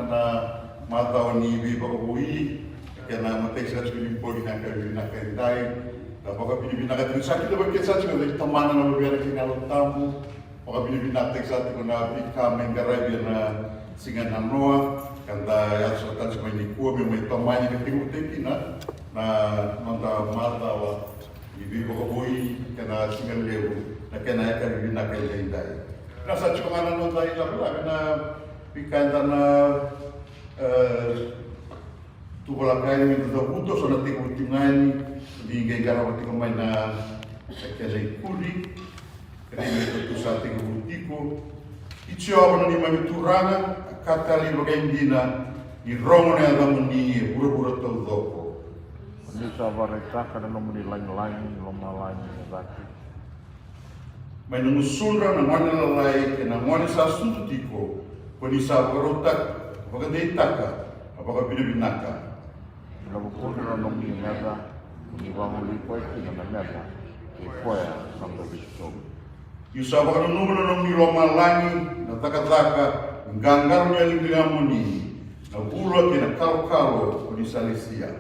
na matao ni Bibakui, kaya na matay sa Pilimpoli na karinday. Baka binibinakad sa akin naman kaya sa akin na tamana na mabiyara kinalong tamo. Baka binibinakad sa atin ko na bigkamay garabya na singan na noa. Kanda yaso tan sa may nikuwa may tamanya na tingutin na nanda matawa. Bibakui kana singan lewo na kaya na binakad karinday. Nasa akin ko nga nanon tayo lang na pikanta na tukulakay ng dabuto sa nating utingani di garawati ko may na kaya kuli kaya ito sa ating utiko ito ako na ni mamituranga katali bagay hindi na irongo na alam ni bura-bura tau doko. Ini sabarita kada namun lain-lain lomalain daki. May nangusulra na ngwana lalay kaya ngwana sa sutiko kung isa barotak bagay itaka apakah binabinaka. Lalu na nung minada Ibang lipoy kinamada, ipoy ang gusto. Yusawa ka nung numero ng nilomalangi, natakataka, ang ganggar niya lingamuni, nabulat na kalo-kalo o ni Salisia.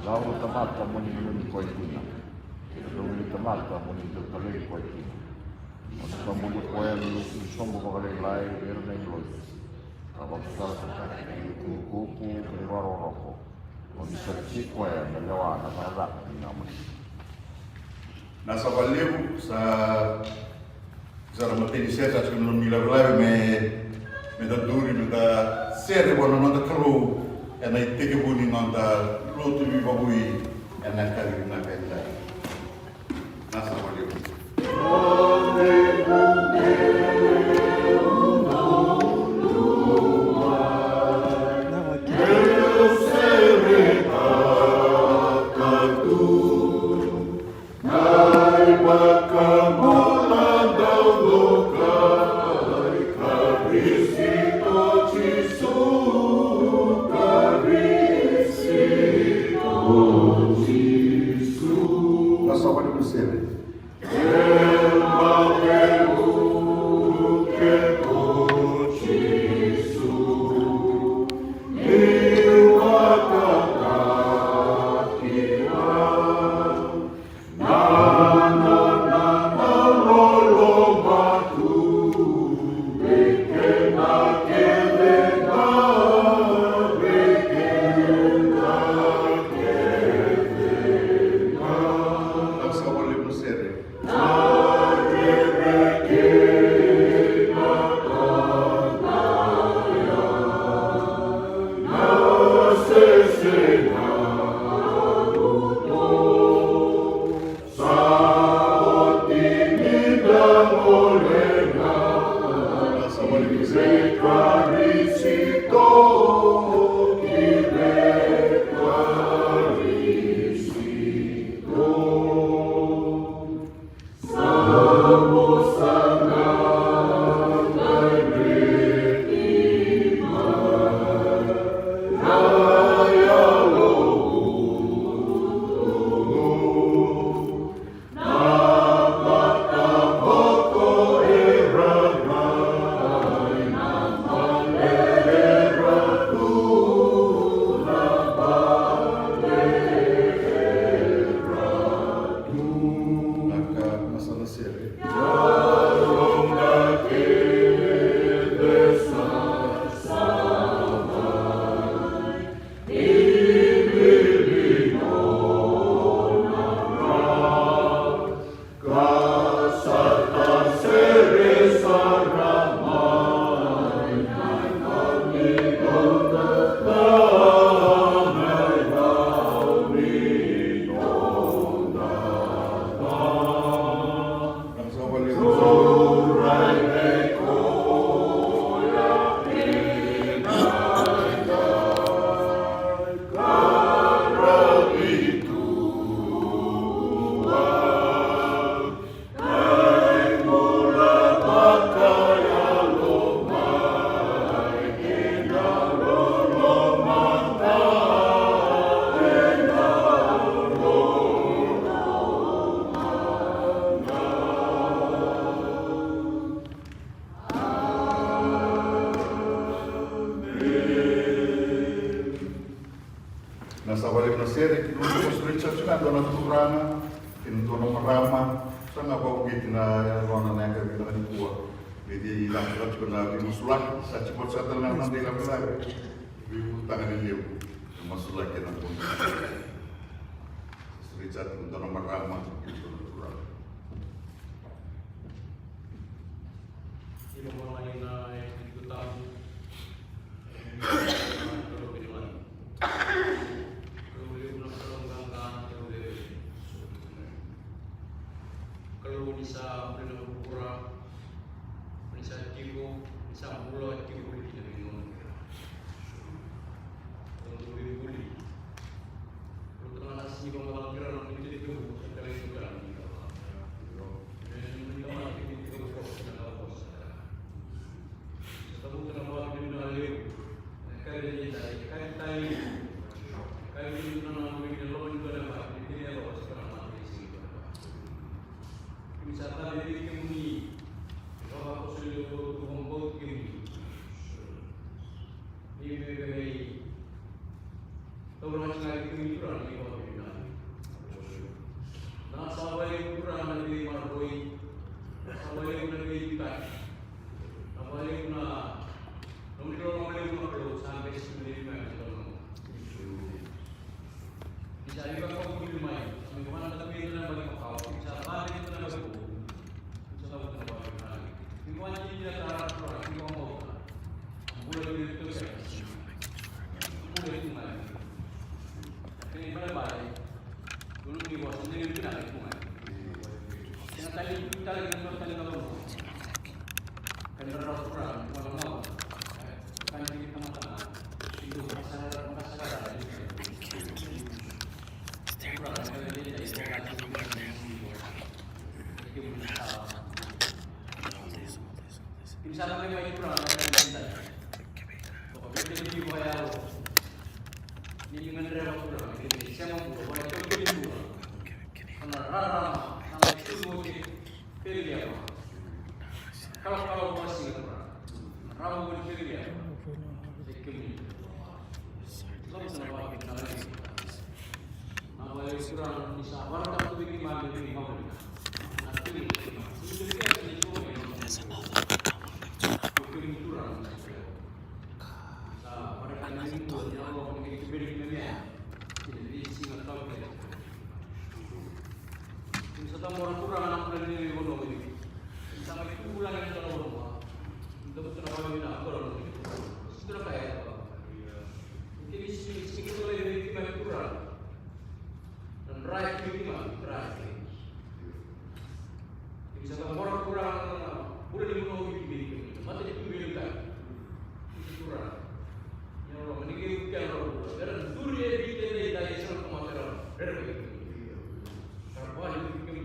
Lalu tamata mo ni lipoy kuna. Lalu tamata mo ni lipoy kuna. Ang sambulit ko yan, sumbo ko kalilay, pero na yung loy. Kapag sa kuku, kaliwaro-roko. Bisa risiko ya nagawa na sarap naman. Nasa baliw sa ramatini sa kung nilaglay may daduri na sere wala na kalo and I take a bunny on the road to be babuy and I carry na kaya. Nasa baliw. nasa wale na sere kinuha ko Richard sila doon na turana kinuha ng marama sa nga ba ugit na rona na yung kami nakuha jadi ilang surat ko na bimusulak sa cipot sa talang ng dila pala bimutangan niliw masulak yan ang punta Richard kinuha ng marama kinuha ng turana Sino mo ngayon na ikutang kalau bisa berpura bisa tipu bisa mulut tipu kita bingung kalau lebih buli kalau tengah nasi kalau kira orang itu itu sekali itu kan dan kita mati itu kos dan kos sebab kita mau kita lihat kali ini kali ini nama kita lawan kita dapat ini apa sekarang mati sih wisata dari kami, kalau aku sudah berkumpul kami, ini bagi orang sekali kami kurang ni kalau kita. Nah, sampai kurang nanti maroi, sampai nanti kita, sampai kuna, nanti kalau perlu sampai sembilan macam bisa juga kau pilih main, sampai mana tapi itu nak bagi kau, bisa balik itu nak bagi. Iwan ini adalah orang yang mau mulai itu saya mulai itu mana ini mana baik dulu di bawah sendiri itu nak itu mana yang tadi kita tadi kalau kan orang mau kan kita teman-teman itu masalah Insya Allah may kurang na kita. Pagkakita hindi ko kaya ako. Hindi man rin ako kurang. Siya mong buo. Wala ito piling buo. Ang nararama. Ang nagsusuti. Piling ako. Kalau masih kurang. Nararama mo piling ako. Sikimit. Lalu sana kita lagi. Nawala yung kurang isa. Walang kapatid ni Mami ni Mami. Piling. Orang kurang anak muda ini bodoh ini. Sampai pulang yang kalau rumah. Untuk tenaga bina orang ini. Sudah kaya. Mungkin isi itu lebih banyak kurang. Dan rakyat itu mah rakyat. Bisa orang kurang boleh dibunuh ini. Mati itu bilang itu kurang. Yang orang ini kan orang. Dan dunia kita ini dari sana kemarin. Berbeda. Karena itu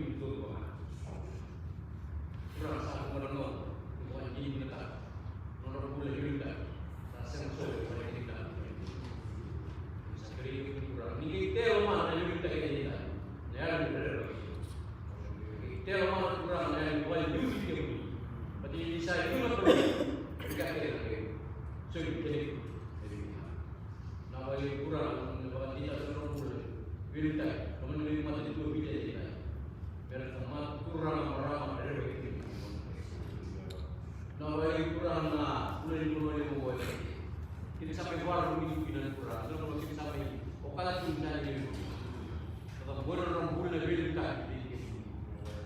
kurang sah mengenal bukan ini kita menurut boleh juga rasa musuh pada kita bisa kiri kurang ini kita lemah dan juga kita ya benar kita lemah kurang dan boleh juga kita berarti bisa itu perlu juga kita sulit jadi nah boleh kurang bahwa tidak terlalu boleh kita teman-teman mata itu bisa kita biar teman kurang meramah dari Nawai kurang na, mulai buat. Kita sampai keluar minggu dan kurang. Kalau kita sampai, okala cuma ini. Kalau orang boleh lebih dekat.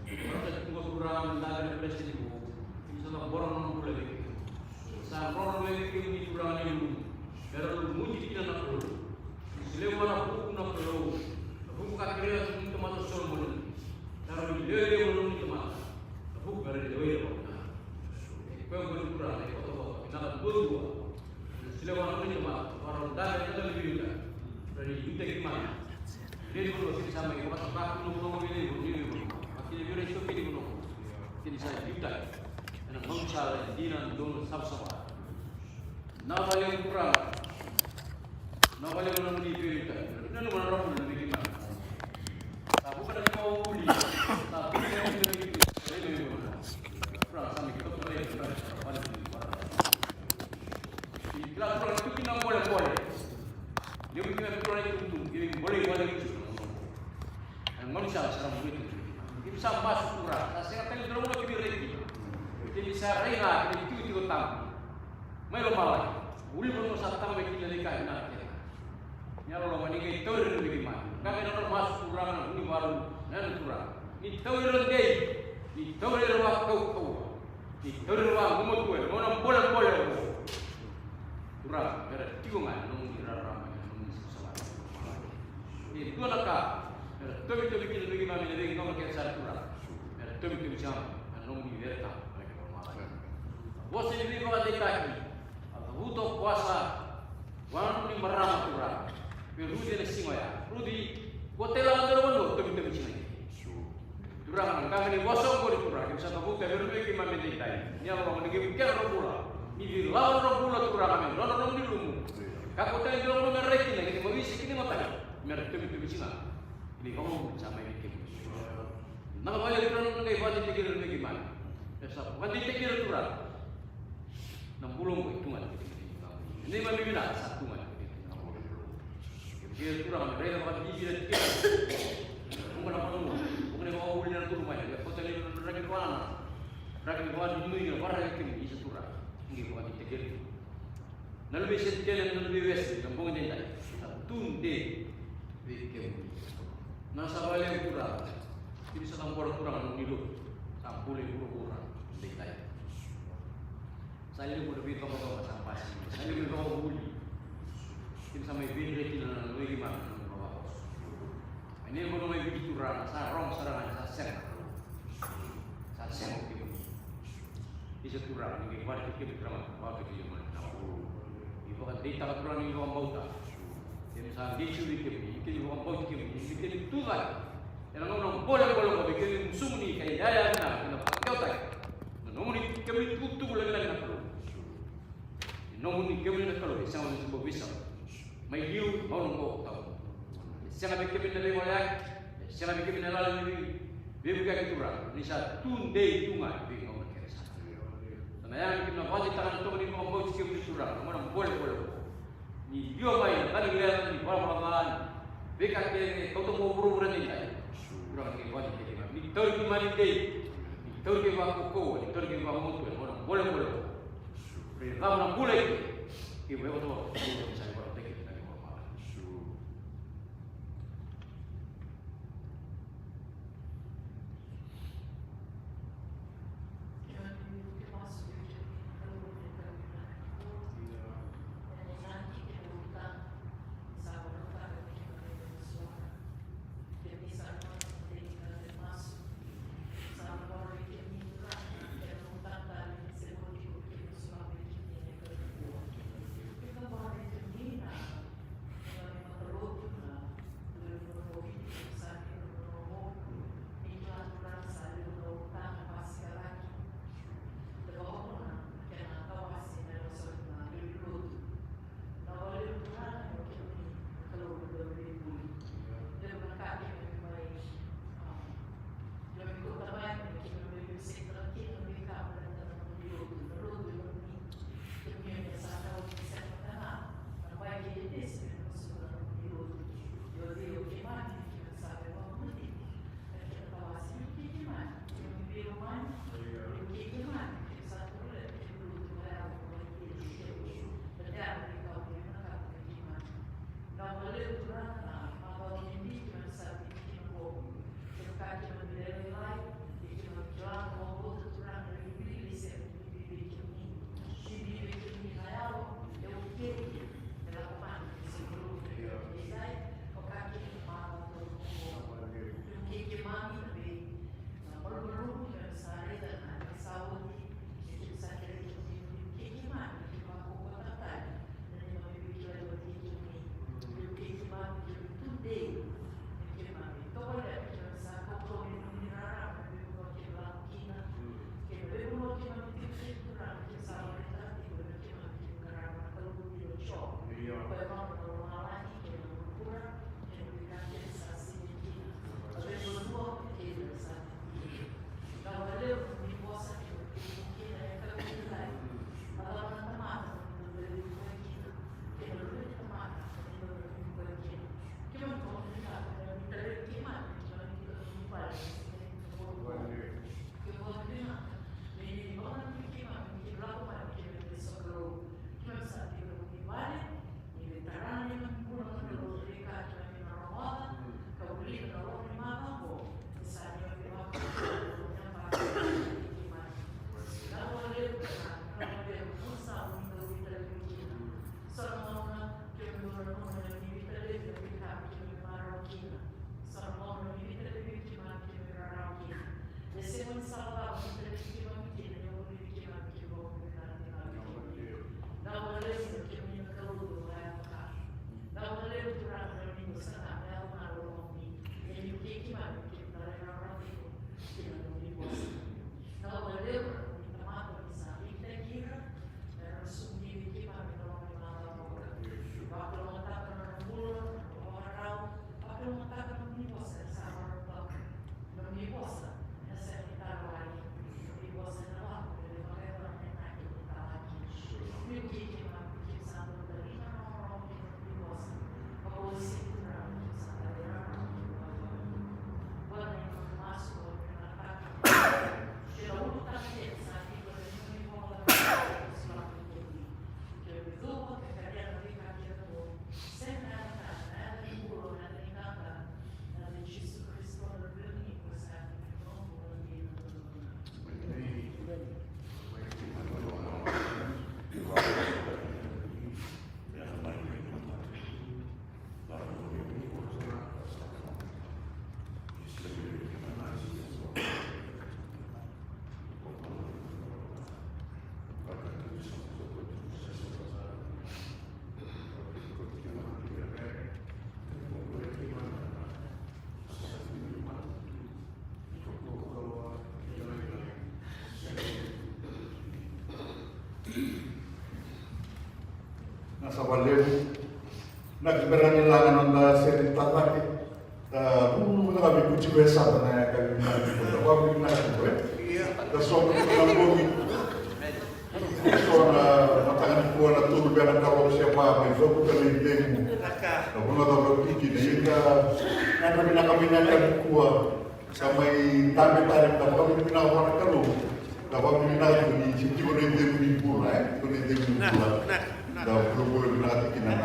Kalau kita tunggu kurang, dah ada ini. Kita orang boleh lebih. Saat orang lebih ini kurang ini, kalau muncul kita nak perlu. Selewana buku nak perlu. Buku kakek itu teman teman. Kalau dia belum teman, buku dari dia. Kau berkurang, kau nak berdua. Selewan ini cuma orang dah kita lebih juga. Dari juta gimana? Dia dulu sih sama kita tak perlu ini. Akhirnya dia itu pilih dulu. Jadi saya juta. Dan masalah dinan dulu sama-sama. Nama yang kurang. Nama yang mana ni pilih kita. Ini mana orang boleh gimana? Tapi bukan kau beli. Tapi dia lebih pilih. Kurang sama kita. Kalau orang itu tidak boleh. Dia punya kurang itu serang begitu. Kita bisa masuk kurang. Saya katakan dorong lagi direki. Kita bisa rela kita itu tam. Mai lo malai. Uli belum satang bagi kita dekat nak. Nyalo lo mani kita tahu lebih mana. Kami nak masuk kurang ini baru nan kurang. Ni tahu deh. Ni tahu waktu kau. Ni tahu waktu umur kau. Mana boleh. Kurang. Ada tikungan. Nung dirarang. Nung salah. Itu nak. Tahu kita lebih mana lebih kau makin satu kurang. Tahu kita jam. Nung diberta. Bos ini kau ada kaki. Butuh puasa. Wan ni merang kurang. Rudi na singoya. Rudi, hotel ang dalawa no, tabi singoy. Durang kami ni wasong ko di kurang. Bisa tabu tabi rumi ki mamili tayo. Niya lo mani ki kaya robula. Ni di lawan robula kurang kami. Lono di lumu. Kako tayo dalawa no mereki na kini mawisi kini matay. Merek tabi singa. Ini kamu sama ini kim. Nang wala di kurang ngai wadi tikir rumi ki man. Esa wadi tikir kurang. Nang bulong ko itungan. Ini mamili na satu man. Dia kurang, mereka makan biji dan tiga. Bukan apa dulu, bukan yang awal dari rumah ya. Kota ini rakyat mana? Rakyat mana di dunia, para rakyat ini bisa turun. Ini bukan tiga. Nabi sekian yang lebih wes, kampung ini tak. Tunde, bikin. Nasa balik kurang, jadi setampur kurang hidup, sampul kurang, tidak. Saya lebih lebih kamu sampai, saya lebih kamu buli. Sama ibu ini tidak nak lagi mana bawa. Ini kalau ibu itu rana, saya rong serangan saya okey. Bisa turun, ini buat kita berdrama, bawa ke dia mana. Ibu kan dia tak turun ini orang bauta. Jadi saya dia curi kita orang bauta kita itu kan. Yang orang boleh kita musuh ni kayak daya nak kau tak. Nomor ni kami tutup lagi nak perlu. Nomor ni kami nak kalau sama sebab bisa. May liu mau nunggu tahu. Siapa bikin benda moyak, siapa bikin benda lalu ni, bukan keturang. Ni saya tunde tungan bikin orang kerja. Karena yang kita wajib tangan tu ni orang bau sikit keturang, orang boleh. Ni dia main, tadi dia ni malam. Bikin ke kau tu mau buru-buru ni tak? Orang ni wajib kita. Ni tahu di mana dia, ni tahu ke waktu kau, ni tahu ke waktu mutu, orang boleh. Kalau orang boleh, ibu tu saya orang tak. nasa Valeu. Nagberanilangan ng seri tataki. Muna kami kuchibesa na kami nakikita. Kami nakikita. Tapos ang bugi. So na matangan ko na tulog na kawag siya pa. May sopo ka na yung Napunga daw ng piki na yun ka. Kami na kami kuha. Sa may dami-tarim na kami pinakawa na kalo. Kapag pinakawa ni hindi ko na hindi mo yung pula. Hindi ko na hindi mo yung pula. Daw pulupulo pinakatikin na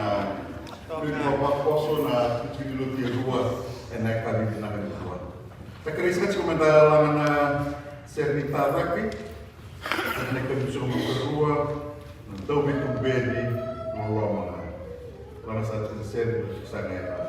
Yung mga na pinilo tiya dua naik kami pinakang dua. Pagkaris ka siya kumadalangan na servita raki naik kami sa mga kedua daw itong bedi mga mga para sa servita sa ngayon.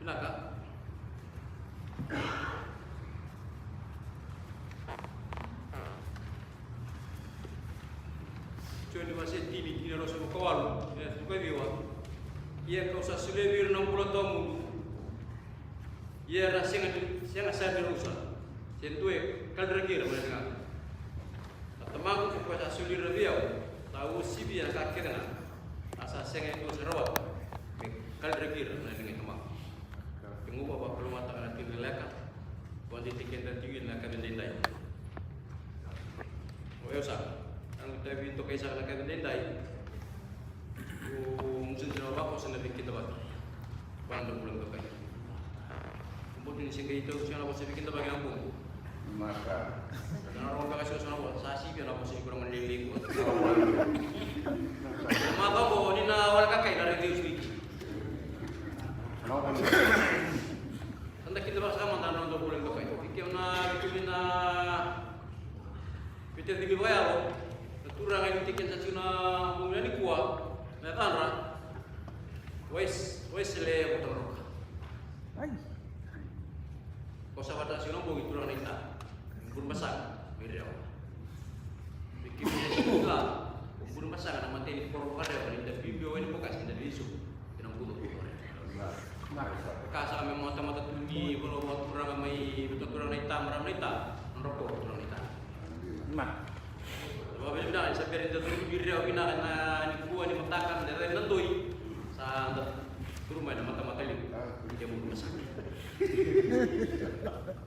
naka. Cuman masih tini kini harus berkawal, ya suka biwa. Ia kau sasulebir 60 tahun. Ia rasanya saya berusaha. Sentue kaldragira boleh dengar. Tamaku ko sa sulir dia, tahu si biar kakek na. Asa sengai itu serawat. Kaldragira boleh dengar temak. Tunggu bapak perlu mata anak tinggal lekat. Kuanti tiket dan tinggi lekat mendendai. Oh ya sah. Ang tabi itu kaisa lekat mendendai. Mungkin jenak bapak sana bikin tempat. Pandang pulang ke kaya. Kemudian sehingga itu siapa bisa bikin tempat yang pun. Maka Karena orang bakal suasana buat sasi biar apa sih kurang mendeliling. Maka bahwa ini awal kakek dari dia suci. kenapa nih? Tanda kita bahas sama tanah untuk bulan kakek. Fikir na kita tinggi bayar lo. Turang yang tiket sacuna bumi ni kuat. Na tanra. Wes le betul. Kau sahabat nasional bagi turang nita. Umpun masak, beriau. Bikin juga, umpun masak nama tadi korban ada pada interview ini bukan sih dari isu, yang bunuh orang. Kasar memang mata tinggi, kalau buat turang mai betul turang nita, meram nita, merokok turang nita. Sebab ini dah, saya biar interview beriau bina karena ni kuah ni matakan dari nentui, sangat rumah ada mata ini, dia umpun masak.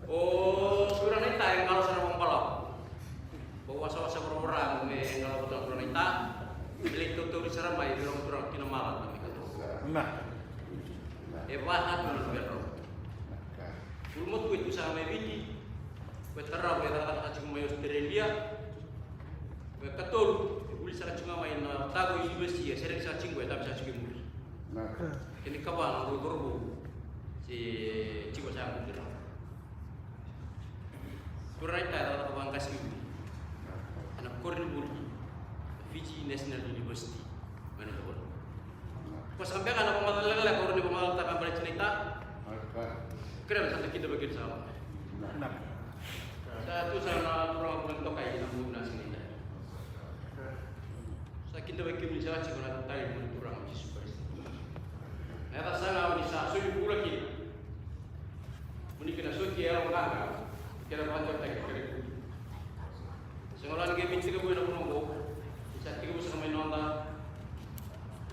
Oh, turang nita yang kalau sana mempelok. Bawa wasa-wasa orang kalau betul turang nita, milik tutur seramai turang kina malam kami kata. Bahat menurut biar roh. Ulmut ku itu sama biji. Veterau ya kata cuma main Australia. Betul, uli sana cuma main tago university ya, saya bisa cinggu ya, tapi saya cinggu mulu. Ini kawan guru si cinggu saya mulu. Kurai tak tahu apa kasih ini. Anak Kornburi, Fiji National University, mana tu? Pas sampai kan apa malah lelak orang di pemalas tak akan cerita. Kira macam kita begitu sama. Saya tu sana orang bentuk kayak dalam guna sini. Saya kita begitu misalnya cakap tadi menurut orang macam super. Nada sana di sana sulit pula kita. Mungkin kena suci orang kagak. Kira macam tak kira. Sengolan game ini juga boleh nongko. Bisa tiga bisa main nonton.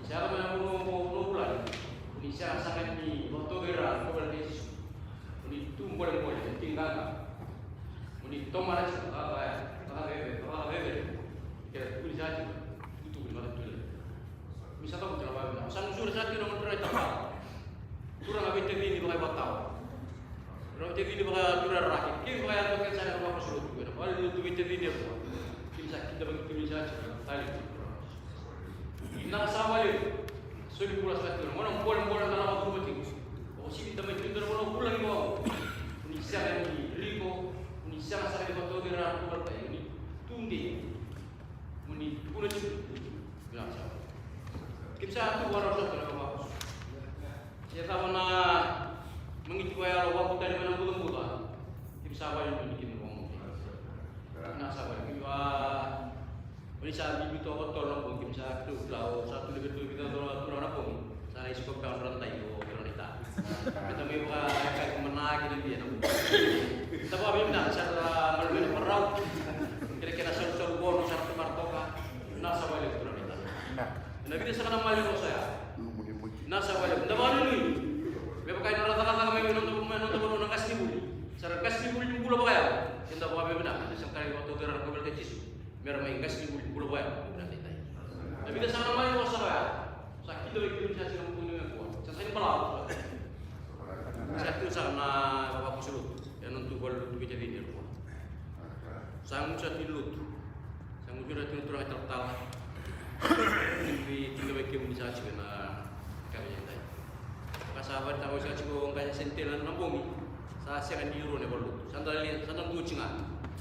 Bisa main nongko bulan. Bisa sangat ni waktu gerak kau berarti. Ini tumbuh boleh tinggal. Ini tomar aja. Apa ya? Kira bisa aja. Itu boleh tu. Bisa tahu cara apa? Sang suruh satu nomor terakhir tak. Kurang apa itu ini boleh batau. Kalau jadi ini bakal turun rakit, kita bakal pakai cara apa suruh tu. Kalau itu kita ini apa? Kita bagi pilih saja. Tadi. Nak sama le. Sulit pula satu. Mana boleh dalam waktu betul. Oh sih kita macam itu mana bulan ni bawa. Indonesia ni Rico, Indonesia saya di waktu gerak keluar tadi ni. Tunggu. Muni bulan itu. Bilang siapa? Kita tu baru satu nak bawa. Saya tahu nak mengikuti ayat Allah dari mana bulan. Kita sabar yang bikin ngomong. Nak sabar. Ini saat bibi tu apa tolong mungkin saya tu kalau satu lebih tu kita tolong apa pun. Saya isi kopi orang rantai oh orang kita. Kita mai buka kayak kemenang gitu dia. Tapi apa yang nak cara melalui perau. Kira-kira sol bonus satu martoka. Nak sabar itu orang kita. Nabi dia sekarang malu saya. Nak sabar. Dah malu ni. Beberapa kali rata-rata kami nonton kasih buli. Cara kasih buli di pulau Baya. Kita bawa benar. Sekali waktu gerak ke Belanda Cisu. Biar main kasih buli di pulau Baya. Tapi kita sangat malu saya. Sakit tu ikut saya dengan punya kuat. Saya ini pelau. Saya tu sana bapak kusulut. Yang nonton gol tu kita di rumah. Saya muncul tilut. Saya muncul dari turun tertal. Tapi tinggal bagi saya kena kami yang tadi. Sahabat tahu saya cukup orang sentelan nambungi. Saya akan diuru ni baru. Santai tu cengat.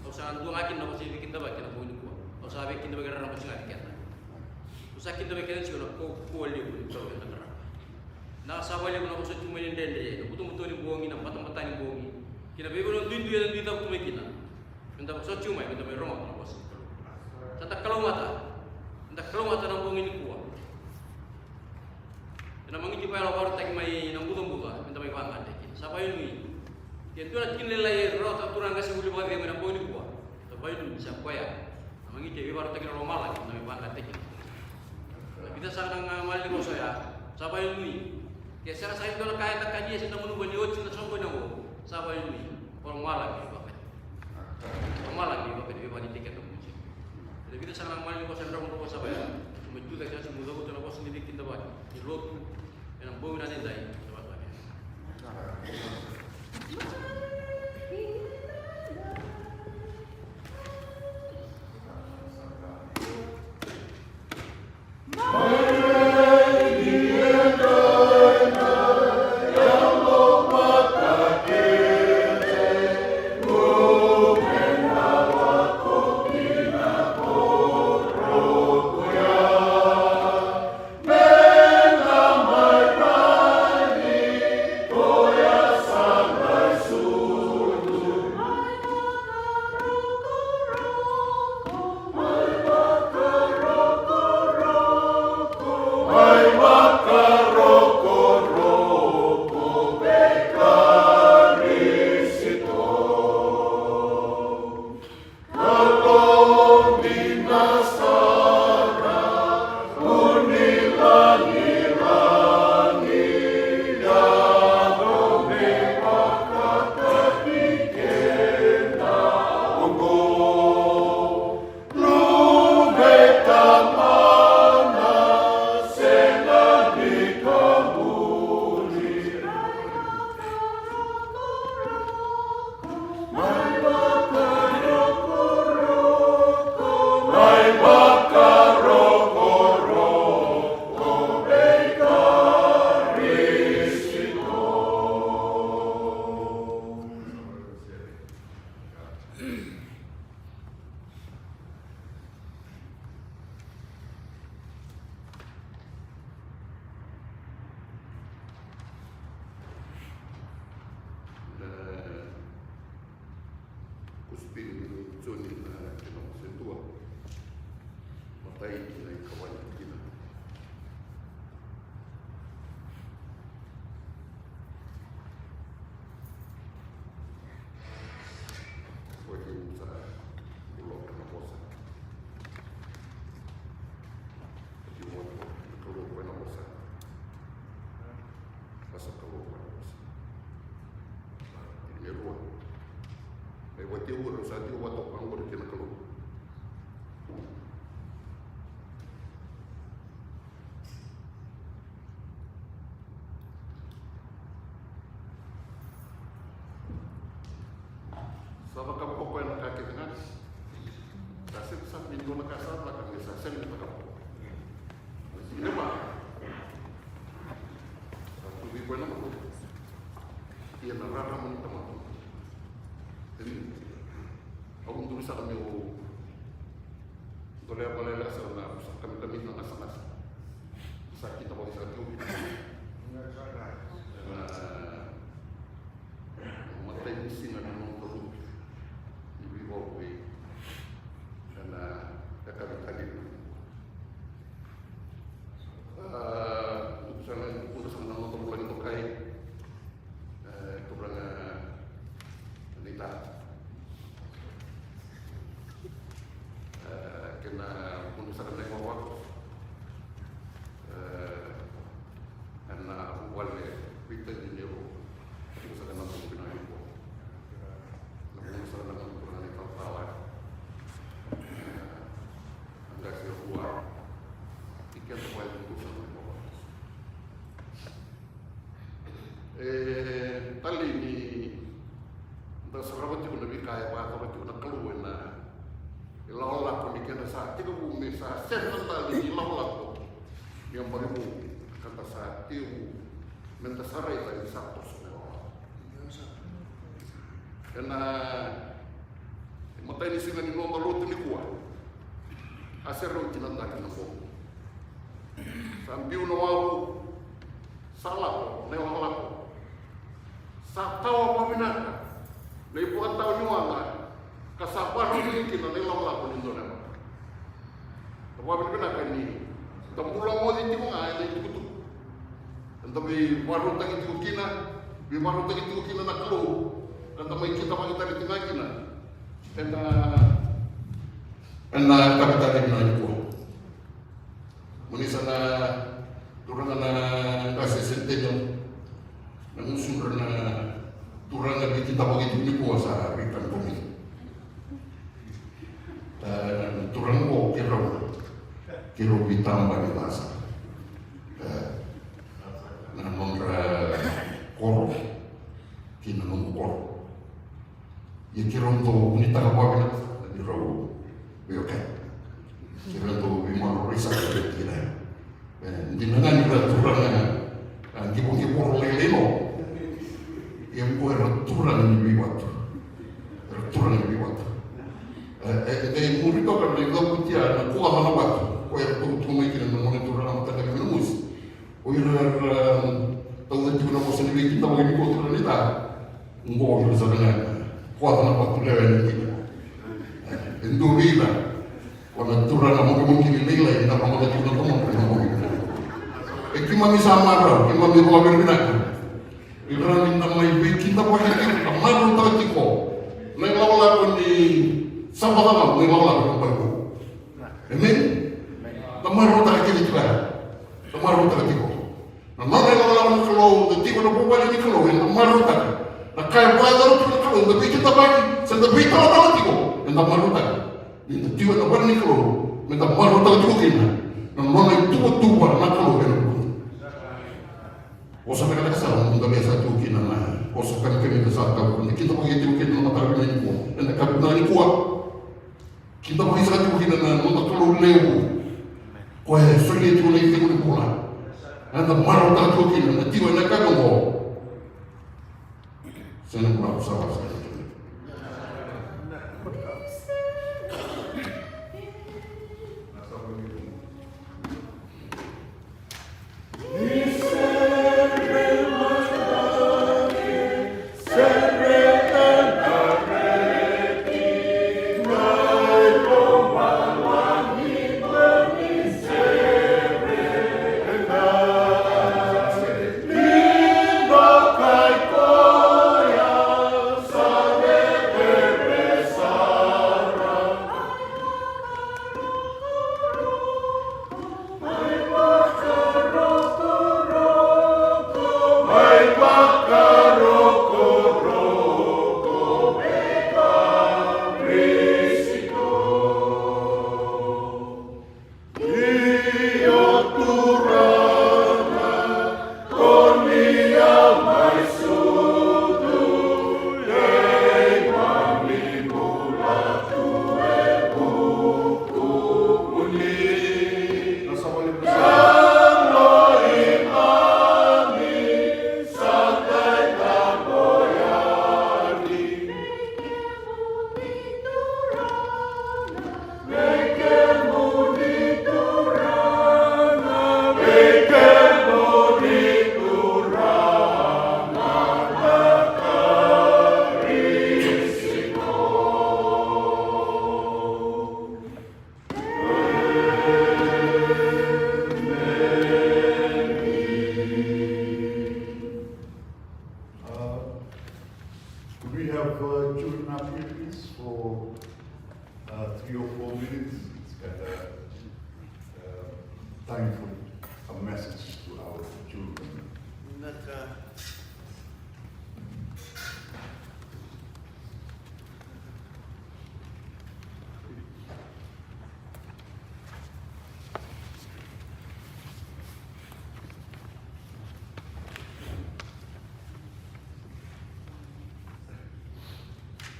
Kalau saya tu ngakin nak pasal kita bagi nak bunyi kuat. Kalau saya kita bagi nak cengat kita. Usah kita bagi kita cukup kuat dia pun kalau kita gerak. Na sabali ko na ko sa cuma ni dende, buto ni buongi na mata ni buongi. Kina bego no dindu ya dinda ko mekina. Minta so cuma minta may rongo na bos. Tata kalau mata. Ndak kalau mata na buongi ni kuwa. Na mangi pa la waru tak mai na buto minta may pangkat kin. Sabay ni. Yan tu na kinlelay rota turang kasi uli ba na buongi ni kuwa. Sabay ni sa kuya. Na mangi te waru tak na romala kin na may pangkat kin. Kita sanang mali ko saya. Sabay ni. Kaya saya itu kalau kaya tak kaji, saya nak menunggu ni, saya nak songkoi nabo. Sabar ini, orang malang ni bapak. Orang malang ni bapak dia bagi tiket untuk musik. Jadi kita sangat malang ni pasal orang rumah sabar. Cuma juga kita semua tahu kalau pasal ni kita buat di lot, yang boleh nanti dah. Sama kamu kok yang kaki dengan kasih saat minggu nak kasar lah kami sasen kita kamu. Ini mah satu minggu yang mana? Ia narara meni teman. Jadi aku dulu saat kami boleh lah sana kami nak asas. Saat kita boleh satu. Mata ini sih nak nongkrong. Ibu dan kami tadi utusan nama perbulan itu kait keberanga wanita kena utusan naik bawah karena awalnya kita di Euro utusan nama perbulan itu utusan nama perbulan itu awal enggak sih buat ikan terbaik utusan naik bawah tali ni dah serawat juga lebih kaya apa itu nak keluar na ilah pun dikena saat itu bumi saat sen tali ilah yang baru kata saat itu mentasarai tadi satu karena mata ini sih ni nomor lutu ni kuat aser roti nanti nak nombor sambil nawau salah lewat sa tawa paminaka na ibuat tao nyuanga kasapar hindi na nilaw ko nindo na tapos pinaka ni tampulang mo din mo nga ay tutu tapi warung tagi kina bi warung tagi kina na klo dan tamay kita makita ni tingay kina ena kapita din na ko munisa na turang na kasi sentenyo na musur na turang na kita begitu ni ko sa rikan kami turang ko kiro bitamba di basa na nonra koro kina nung koro ya kiro to unita ka wabina di raw bioke kiro to bimano risa kira di nangan ira turang ang kibong leleno yang ko turang ni biwat turang ni biwat e murito ka lego kutia na kuha mana watu ko ya tumai kina na monitor na mata ka minus o ira tau da tuna mo sa nibig kita mo ko turang nita ngo yo sa na kuha na watu lewe ni endo vida wana turang na mo kini nilai na mo da tuna mo mo e kimami samara kimami ko berbinaka ira ni namai kita pa kita maru tatiko na lawala ko ni sama-sama mengelola rumahku. Amin. Tamaru tak kini juga. Tamaru tak tiko. Na mana mengelola kalau tiko na bukan ni kalau yang tamaru tak. Na kaya buat tu kalau tapi kita bagi sedang kita tak tiko. Yang tamaru tak. Yang tiko na bukan ni kalau. Yang tamaru tak tiko kina. Na mana itu tu buat nak kalau yang. Osa mereka kesal untuk biasa tu kina na. Osa kan kami kesal kau. Kita bagi tu kina na tarik ni ko. Dan kau na ni kuat. Kita mau isah tu kita nak untuk keluar lewu, kau sulit tu lagi tu pula. Anda maru tak tu kita nak tiba nak kau mau. Saya nak buat usaha saya.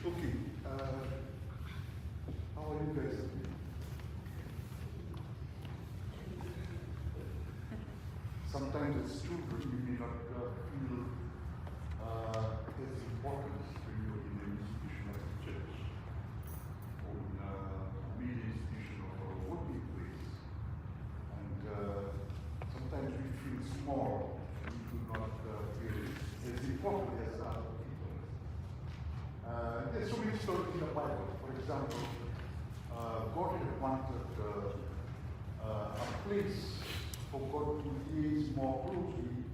Okay, how are you guys? Sometimes as children you may not feel its importance when you're in an institution like the church or in a media institution or a working place. And sometimes we feel small, we feel example, God had wanted a place for God to liaise more closely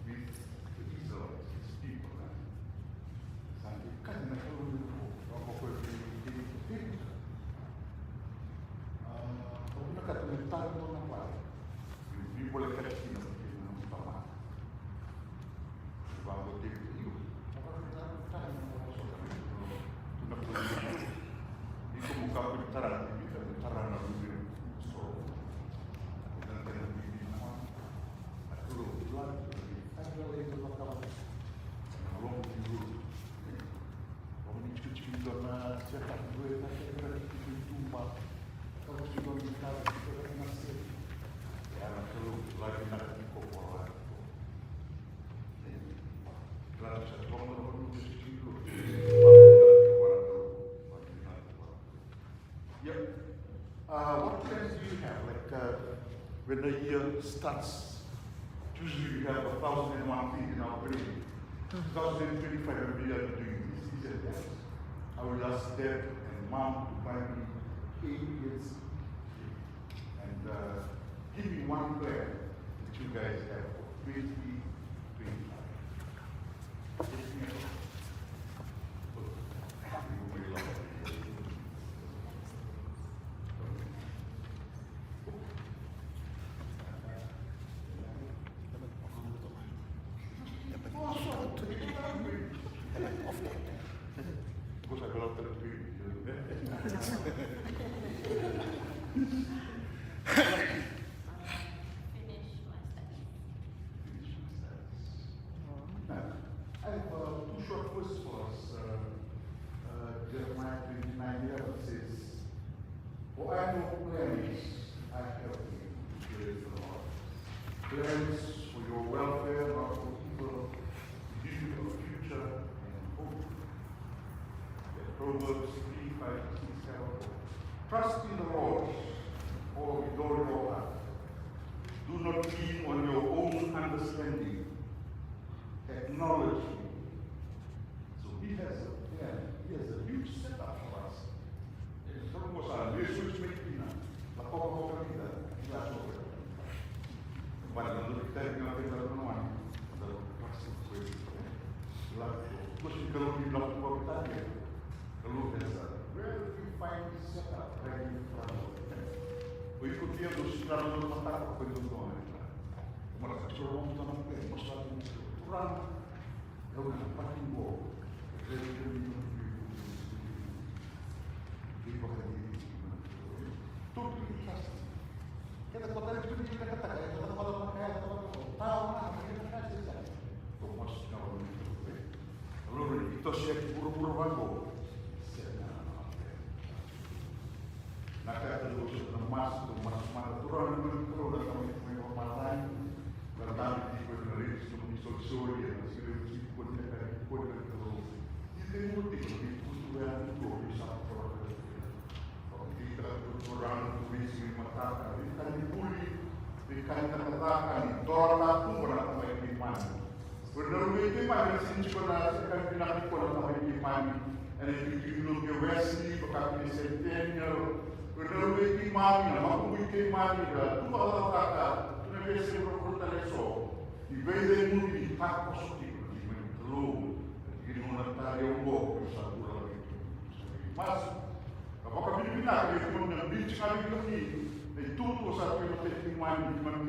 with the Israelites, his people. Santi kan na kalulun ko, ako ko pinipin. Kung nakatulitan mo na pa, hindi mo lang kasi na ng tama. Bago din iyo. Itu bukan pentaran, itu pentaran lebih so. Dan dengan ini nama, aku lupa ada lagi kawan. Kalau dulu, kalau ini cuci karena cetak dua, tapi kita cuci tumpah. Kalau sudah kita masih, ya kalau lagi nak dikoporan. Lalu saya ngomong cuci dulu. What plans do you have? Like when the year starts, usually we have 1,001 things in our brain. 2025 we are doing this and that. I will ask Dad and Mom to buy me 8 years and give me one plan that you guys have for 2025. Because I belong to the I have two short verses for us. Jeremiah 29:11 says, "For I know plans I have for you, declares the Lord. Plans for your welfare, not for evil, to give you a future and hope." Proverbs 3:5-6. Trust in the Lord, or with all your heart. Do not lean on your own understanding. Acknowledge Him. So He has a plan. He has a huge setup for us. Where do you find this setup right in front of you? We could hear those struggles of attack when you go on. Merasa curang sama kita, masalah ini kurang. Kalau nak pakai bom, jadi di bawah ini. Tuh trust. Kita kota itu kita katakan, kita kalau pakai atau tahu mana kita kasih saja. Thomas kalau itu. Lalu itu siap buru-buru bangun. Naka terus emas mana turun kalau dah kami pemain bertambah di benar itu solusi yang masih pun terus ini multi itu yang itu bisa kalau kita turun tulis mata kita dipuli kita katakan dorang pun berapa banyak iman benar itu iman sini cuma sekarang bilang itu orang iman and if you look at Wesley bekas centennial benar itu iman aku itu iman juga tu kalau kata tu nak biasa berfortaleza di vez de muito impacto positivo di melou di monetário bom essa dura mas apa kami bilang dia pun nak bincang kali ini itu tu satu yang penting iman di mana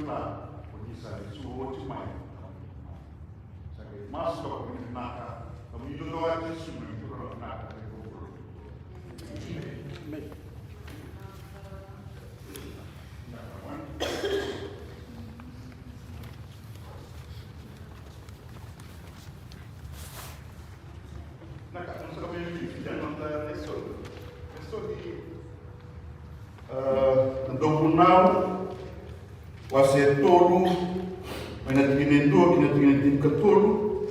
bisa disuruh cuma saya mas kalau kami nak kami itu doa Yesus itu kalau nak Now, was it todo, when it in do, in Catolo,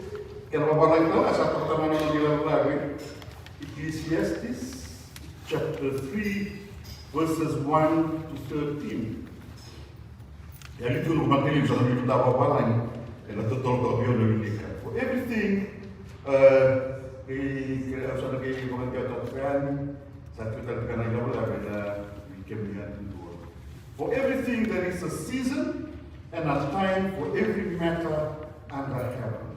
and Rabanaka, as a Patamana, Ecclesiastes chapter 3, verses 1 to 13. And it will materials on the Babalang, and at the total of your for everything, Satu kali kita beda dikembangkan dua. For everything there is a season and a time for every matter under heaven.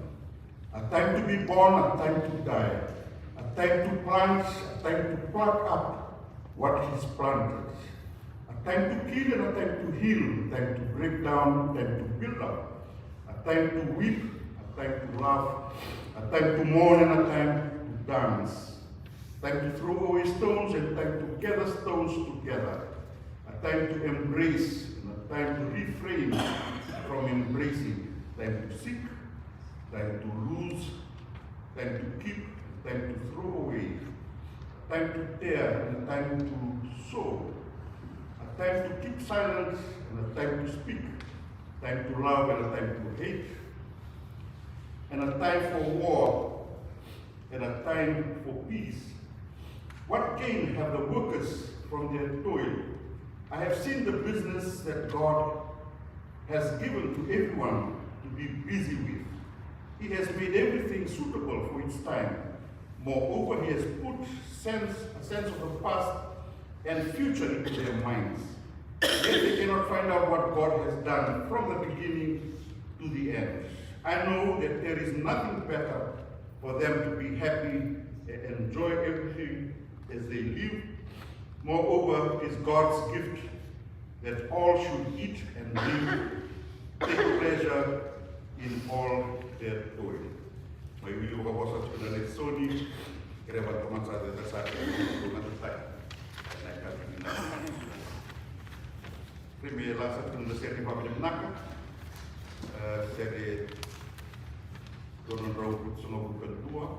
A time to be born, a time to die. A time to plant, a time to pluck up what is planted. A time to kill and a time to heal. A time to break down, a time to build up. A time to weep, a time to laugh. A time to mourn and a time to dance. A time to throw away stones and a time to gather stones together. A time to embrace and a time to refrain from embracing. A time to seek, time to lose, time to keep, time to throw away, time to tear and a time to sow, a time to keep silent and a time to speak, time to love and a time to hate, and a time for war and a time for peace. What gain have the workers from their toil? I have seen the business that God has given to everyone to be busy with. He has made everything suitable for its time. Moreover, he has put a sense of the past and future into their minds. Yet they cannot find out what God has done from the beginning to the end. I know that there is nothing better for them to be happy and enjoy everything as they live. Moreover, it is God's gift that all should eat and live, take pleasure in all their toil. May we look at the next Sony, kira teman saya tersakit dengan tetap. Primeira lança de série para a Naca, série Dono Raul Songo Cantua.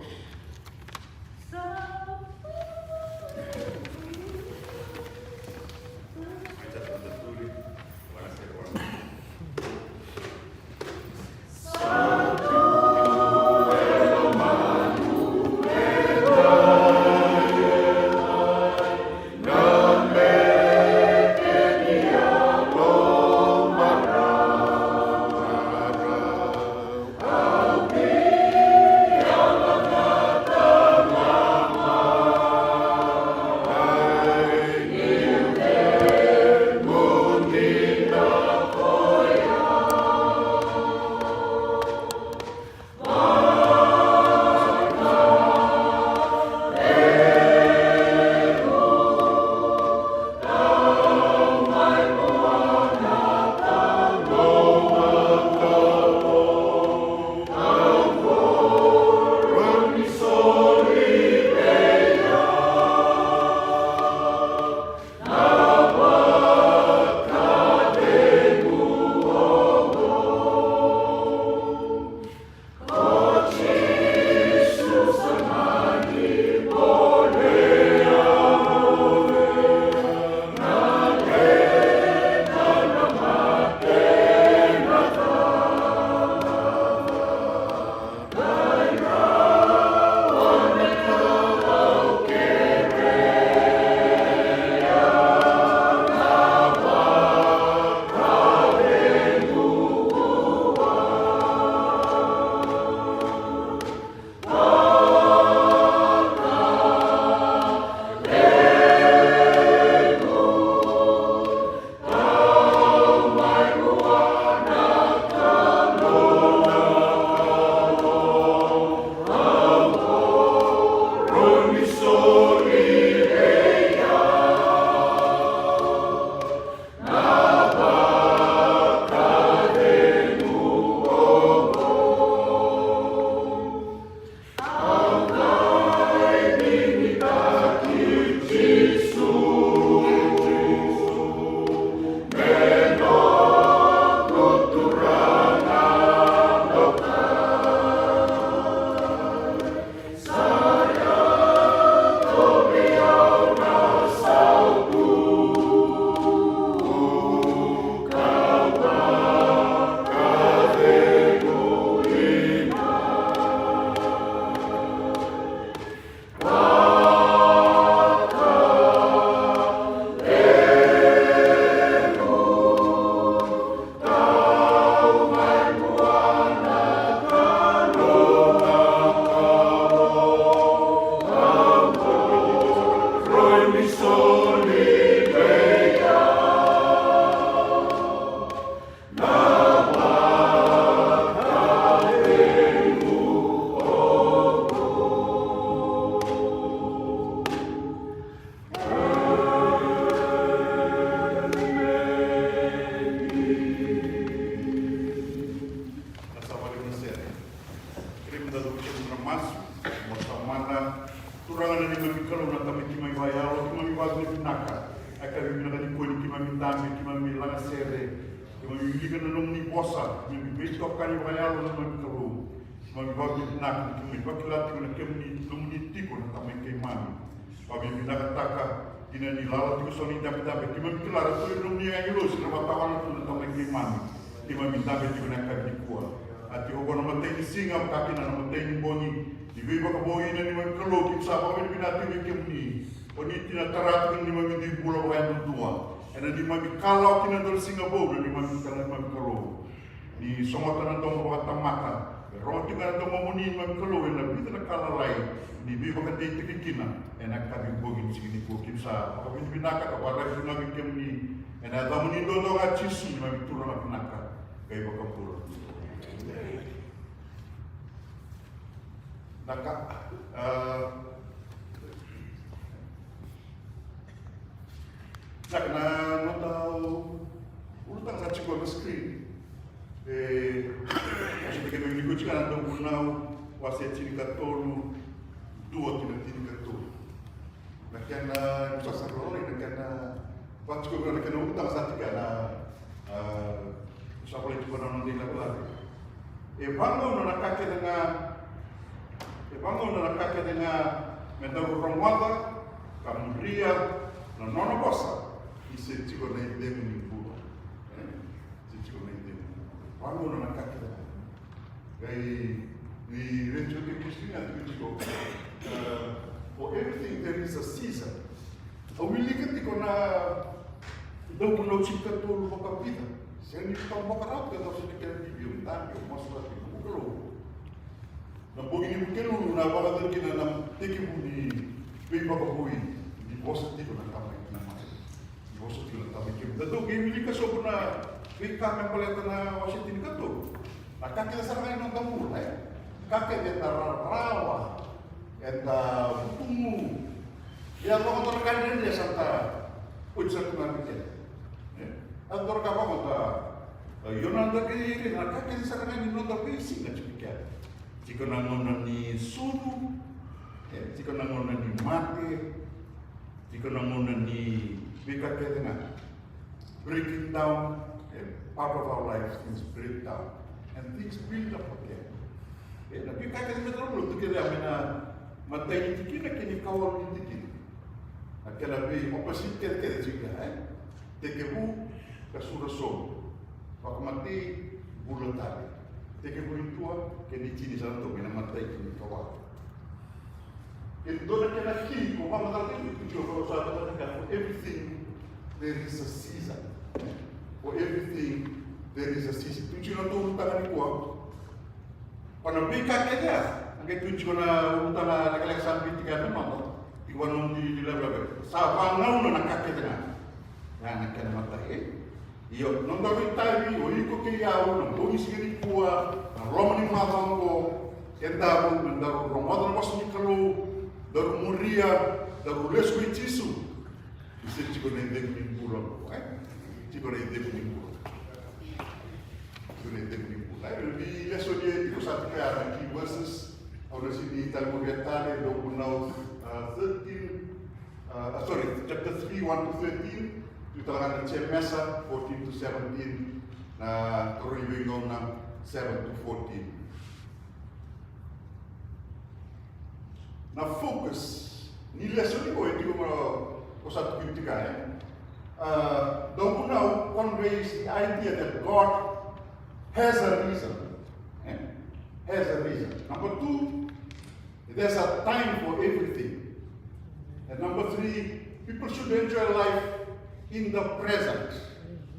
dami, ki mami langa sere, ki mami liga na nung ni bosa, ki mami beito kani wakayalo na mami karu, ki mami babi nak, ki mami bakilati ko na kemni lumni tiko na tamay kay mami. Babi binakataka, kina ni lala tiko soni dapat-dapat, ki mami kilara tuloy nung ni ayulo, sila matawan na tamay kay mami. Ki mami dapat tiko na kabikua. At yung ako naman tayo ni Singa, kakina naman tayo ni Boni, di ba iba kabuhin na ni mami kalu, kim sa kami binati ni kemni. O ni tinatarato ni mami di bulan kaya dua. And di mami kalau kinadol Singapore, di mami kalau di somata na dong mga tamaka. Pero di ka na dong mamuni mami kalau, na bita na kalalay, di biba ka dito kikina. And nagkabibogin sige ni Kukim sa kapag binaka ka, para ito namin kemni. And adamo ni dodo nga chisu, di mami turang ang pinaka. Kaya baka puro. Naka, na notau urutang sa chiko na screen. Kasi bigyan may likod ka na daw unaw wase chinikatolu duo tinatini Nakyan na sasarolay, nakyan na patsko ka nakyan na utang sa tika na sa kulit ko na nila ko bango na nakakita nga metaw romwata kamudria na nono bosa ise chiko na idemu ni buo chiko na idemu bango na nakakita kay ni recho ke Kristina tuko for everything there is a season awili ka tiko na daw kuno chika tulu makapita siya ni pang makarap ka daw sa tikyan bibiyong tayo masulat ko kalo na pogini bukelo na baka kina na teki buni biba ko bui di bosa tiko na kamay na mas di bosa tiko na kamay kim dato gimili ka so na wika me paleta na Washington kato nakakita sa kanya ng damul kakek eta rawa eta butumu ya lo ko kan dia santa ujar ko na Antor ka pa kota Yonanda kiri nakakita sa kanya ni nota basic na chipika Jika nangonan ni sunu, jika nangonan ni mati, jika nangonan ni bika ketengah, breaking down, part of our lives things break down, and things build up again. Na bika ketengah terlalu tu kita amena mata ini kita kini kawal ini kita. Akala be opposite kita juga, tekebu kasuraso, wakamati bulan tadi. Teke buritua ke di chini sana to bina matai kini kawa. Itu dona kena kini ko mama tadi itu kalau saya katakan for everything there is a season. For everything there is a season. Tujuh na to tangan ko. Panabika kaya. Angke tujuh na urutan na nakaleksan bitika memang. Iwan nung di laga. Sa pangau na nakakita. Na nakana matai. Iyo, nung gawin tayo, iko kaya nung doon sigari kuwa, ang Roman yung matang ko, kaya nang daro Roman na mas ni kalu, daro muria, daro lesko itisu. Isa chiko na hindi kuning pulang, chiko na hindi kuning pulang. Chiko na hindi kuning pulang. Di leso dia, iko sa kaya ng key verses, ako na sini Talmudetale, doon kunaw 13, chapter 3, 1 to 13, Kita akan cek mesa 14 to 17 na reviewing na 7 to 14. Na focus ni lesson ni ko hindi ko satu kritika don't now conveys the idea that God has a reason. Has a reason. Number 2, there's a time for everything. And number 3, people should enjoy life in the present.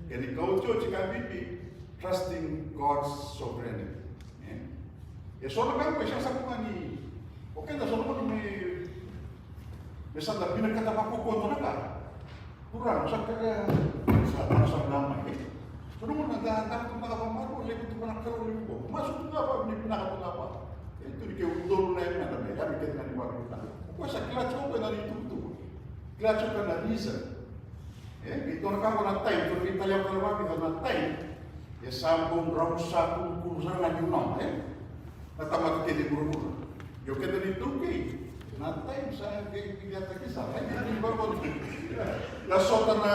Can you go to Chikabibi, trusting God's sovereignty? Ya sono kan ko siya sa kumani. Okay na sono ko may sanda pinagkata pa ko kontra ka. Kurang sa kaya sa nama. Sono mo nagdahan ko na kapamaro, lego ko na karo lego. Masuk na pa ni pinakapala pa. Ito di kayo udol na yun na may kami kaya na ni Baru na. Ko sa clutch ko na dito. Clutch ko na reason. Ito na kamo na time, kung kita yung kalawag, ito na time, sambung round satu kursa na yun na, natamat kayo di buru-buru. Yung kita dito, Natai sa kaya kisah, hindi ba ko? Ya sota na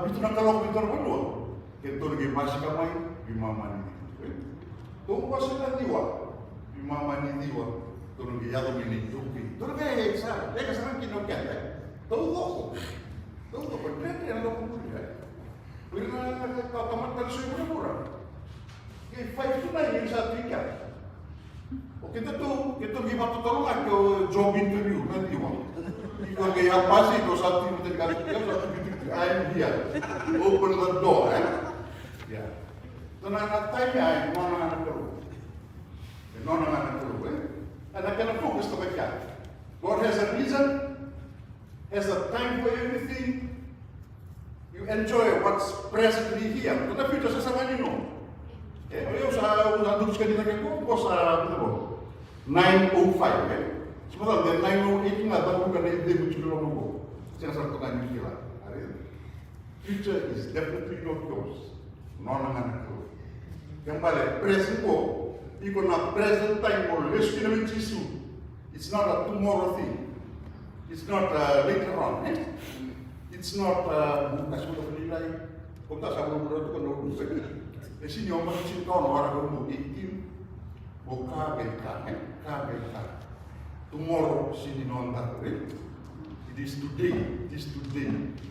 bitu na kalok bitu na balo. Kento lagi masih kamay, bimama ni. Tunggu sila diwa, bimama ni diwa. Turun ke yato ini tuki. Turun ke sa, dia kesangan kinokyan. Todo benar yang lo kemudian. Bila kau tamat dari suyu murah. Ke five itu na yang sa tiga. Oke kita gimana tolong ke job interview nanti wah. Ikaw kaya apa sih kalau satu itu dikasih satu gitu ayam dia open the door ya. Tenang tanya mana anak terus, mana anak terus anak kena fokus kepada God has a reason, has a time for everything. You enjoy what's presently here. Tetapi itu sesama ni no. Eu usah duduk sekali lagi aku sa betul 905 kan. Sebentar dari 908 nggak tahu bukan ide muncul orang aku. Saya satu tanya gila. Future is definitely not yours. Non-anak itu. Yang balik present ko, iko na present time or less kinamin jisu. It's not a tomorrow thing. It's not later on. It's not bukas mo na nilai. Kung ta sa mga itu kan urusan. Sini orang cinta orang berumur 18, buka belka. Tomorrow sini nonton. It is today.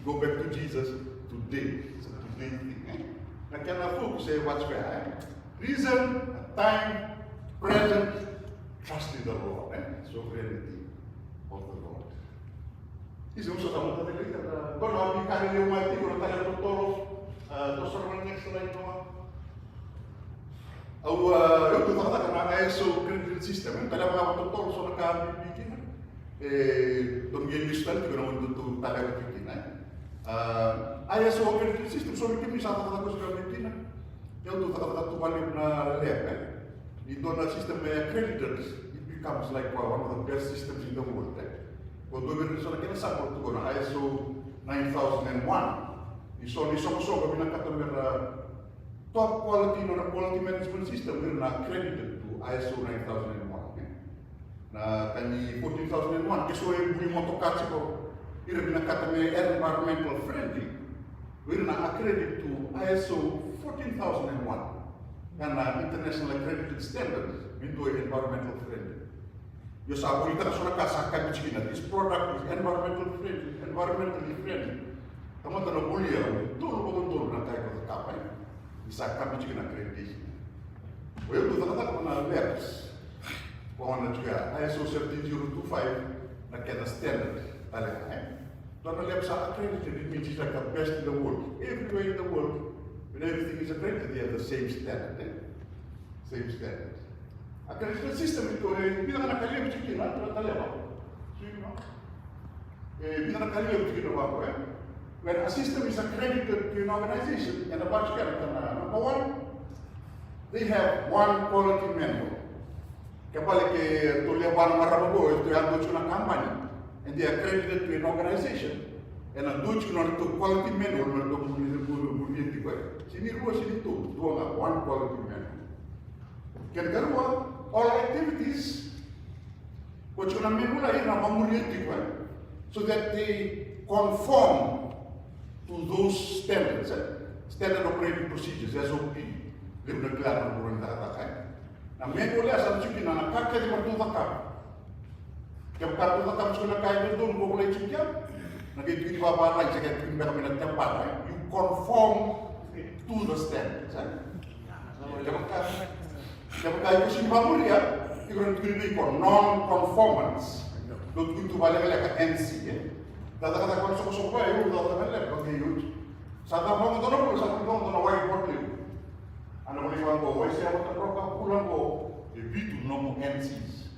Go back to Jesus today. It's a today thing. Now can I focus say what's where? Reason, time, present, trust in the Lord. Sovereignty of the Lord. Isso é só uma coisa que quando a minha cara leu mais tipo, tá lendo todo, tô só no next slide não. Eu estou falando que ISO credit system, kalau mga betul so nakabibikin, tunggil listan juga naman itu talaga bikin. ISO credit system so bikin bisa kata ko sa bikin. Eu estou kata balik na lab. Ito na system accredited, it becomes like one of the best systems in the world. Quando eu vejo na kena sa ko na ISO 9001, iso ni so kami nakatamer top quality quality management system we're not accredited to ISO 9001. Na kani 14001 keso yung buli motokatsi ko ira binakatame environmental friendly. We're not accredited to ISO 14001. Kana international accredited standards into environmental friendly. Yo sa kita na kasaka bichina this product is environmentally friendly. Tama tano buli ya tulo na tayo ko kapay. Isa kami juga nak accreditation. Eu tu tak na labs. Kung juga ISO 17025 na kena standard talaga. Tu na labs are accredited, it means it's like the best in the world. Everywhere in the world, when everything is accredited, they have the same standard. Same standard. Accreditation system itu bila nak kalian bikin na talaga. Sino? Bila nak kalian bikin apa? When a system is accredited to an organization and a bunch of characters, number one, they have one quality manual. Kapag tuliawan marabago, ito yung doon na company, and they are accredited to an organization, and ang doon na ito quality manual, na ito buliyan ko. Siniruwa sinito, doon nga, one quality manual. Kaya all activities, what yung manual ay na mamuliyan ko, so that they conform to those standards, standard operating procedures, SOP, libre claro na buwan nakataka. Na manual sa chikin na nakakaya di martutakam. Kaya martutakam sa nakaya doon kung kulay chikin, nagiging babalay sa kaya kung kami nagtapalay, you conform to the standards. Kaya kaya si Mamulia, ikaw nagkilinig ko, non-conformance. Doon kung tubalay ka NC, Tata-kata ko sa kusok pa, yung tata-kata ko, huge. Sa tapang ito na po, sa tapang ito na whiteboard liw. Ano ko liwan ko, why siya ko tapang kulang ko, bitu no mo NCs.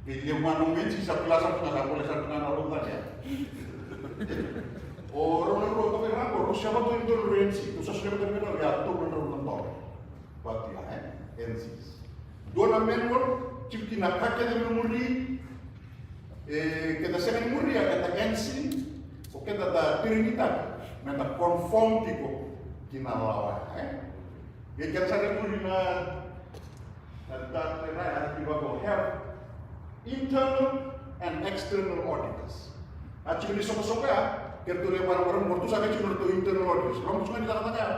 Kaya yung manong NCs sa klasa ko na sa sa pinanalutan niya. O ron ko ito kaya ko, Rusya ba ito yung doon NC? Kung sa sila ito meron, ya ito meron ng tao. Pati NCs. Doon ang manual, chip kinakakya na memori, kita sa memori kata NC o kita da Trinidad meta conform tipo kinalawan kita sa memori na that have internal and external auditors. At yung isok-sok ya, kaya tuloy parang morto sa akin yung internal auditors. Kamu suka dikatakan ya,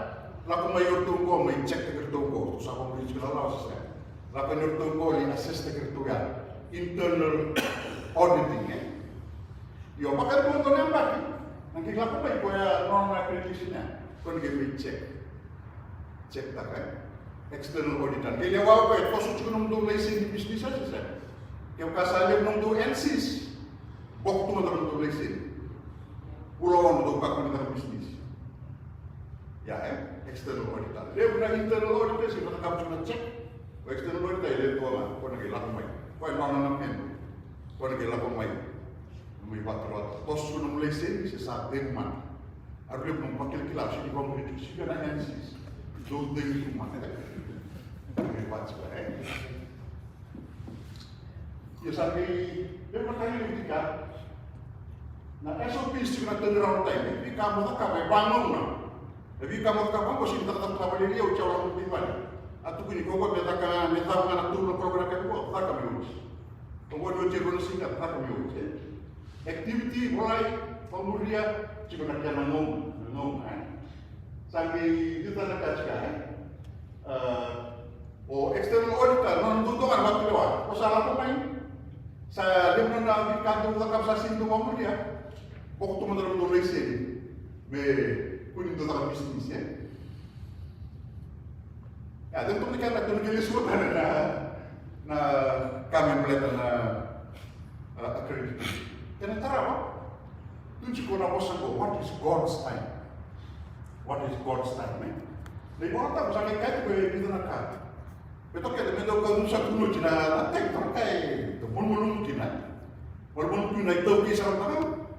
laku mayor tungko, may check na tungko, terus ako beri segala lawas ya. Laku mayor tungko, li assess na ya, internal auditing ya. Yo, maka itu untuk nembak. Nanti laku may kaya non-accreditation-nya, kau may check tak kan? External auditor. Kaya wow ko ito so nung do license business sa. Kaya kasali nung do NCs. Bok tu nung do license. Pulau do ka kun business. Ya external auditor. Dia bukan internal auditor sih kita kamu cuma cek. External auditor dia tu lah. Kau nak lakukan mai. Kau yang mana nak kau nak lakukan mai. Mai patro. Tos nung license sa teman. Arlo nung pakilkilas si kau boleh sih kan NCs. Do things rumah. Ya sampai dia bertanya ketika nah SOP istilah turnaround time ini kamu tak kamu bangun na jadi kamu tak kamu sih tak tak apa dia ucap orang lebih banyak atau gini kau buat metakan anak turun program kamu tak kami urus kau buat ujian singkat tak kami urus activity mulai kemudian jika nak jangan ngomong sampai kita nak kajian external auditor menentukan waktu lewat. Kau salah apa main? Saya dia menanda di kantor takap sasin tu kamu dia. Pokok tu menurut tu lesen. Be kuning tu takap bisnis ya. Ya, tentu ni kan tu ni suatu na kami melihat na accreditation. Kena terawa. Tu jika nak bosan ko, what is God's time? What is God's time? Di mana tak misalnya kayak tu kita nak kat. Betul kita mendak kau nusa kuno cina, nanti terkai, tu pun cina. Walaupun tu naik tahu kisah orang,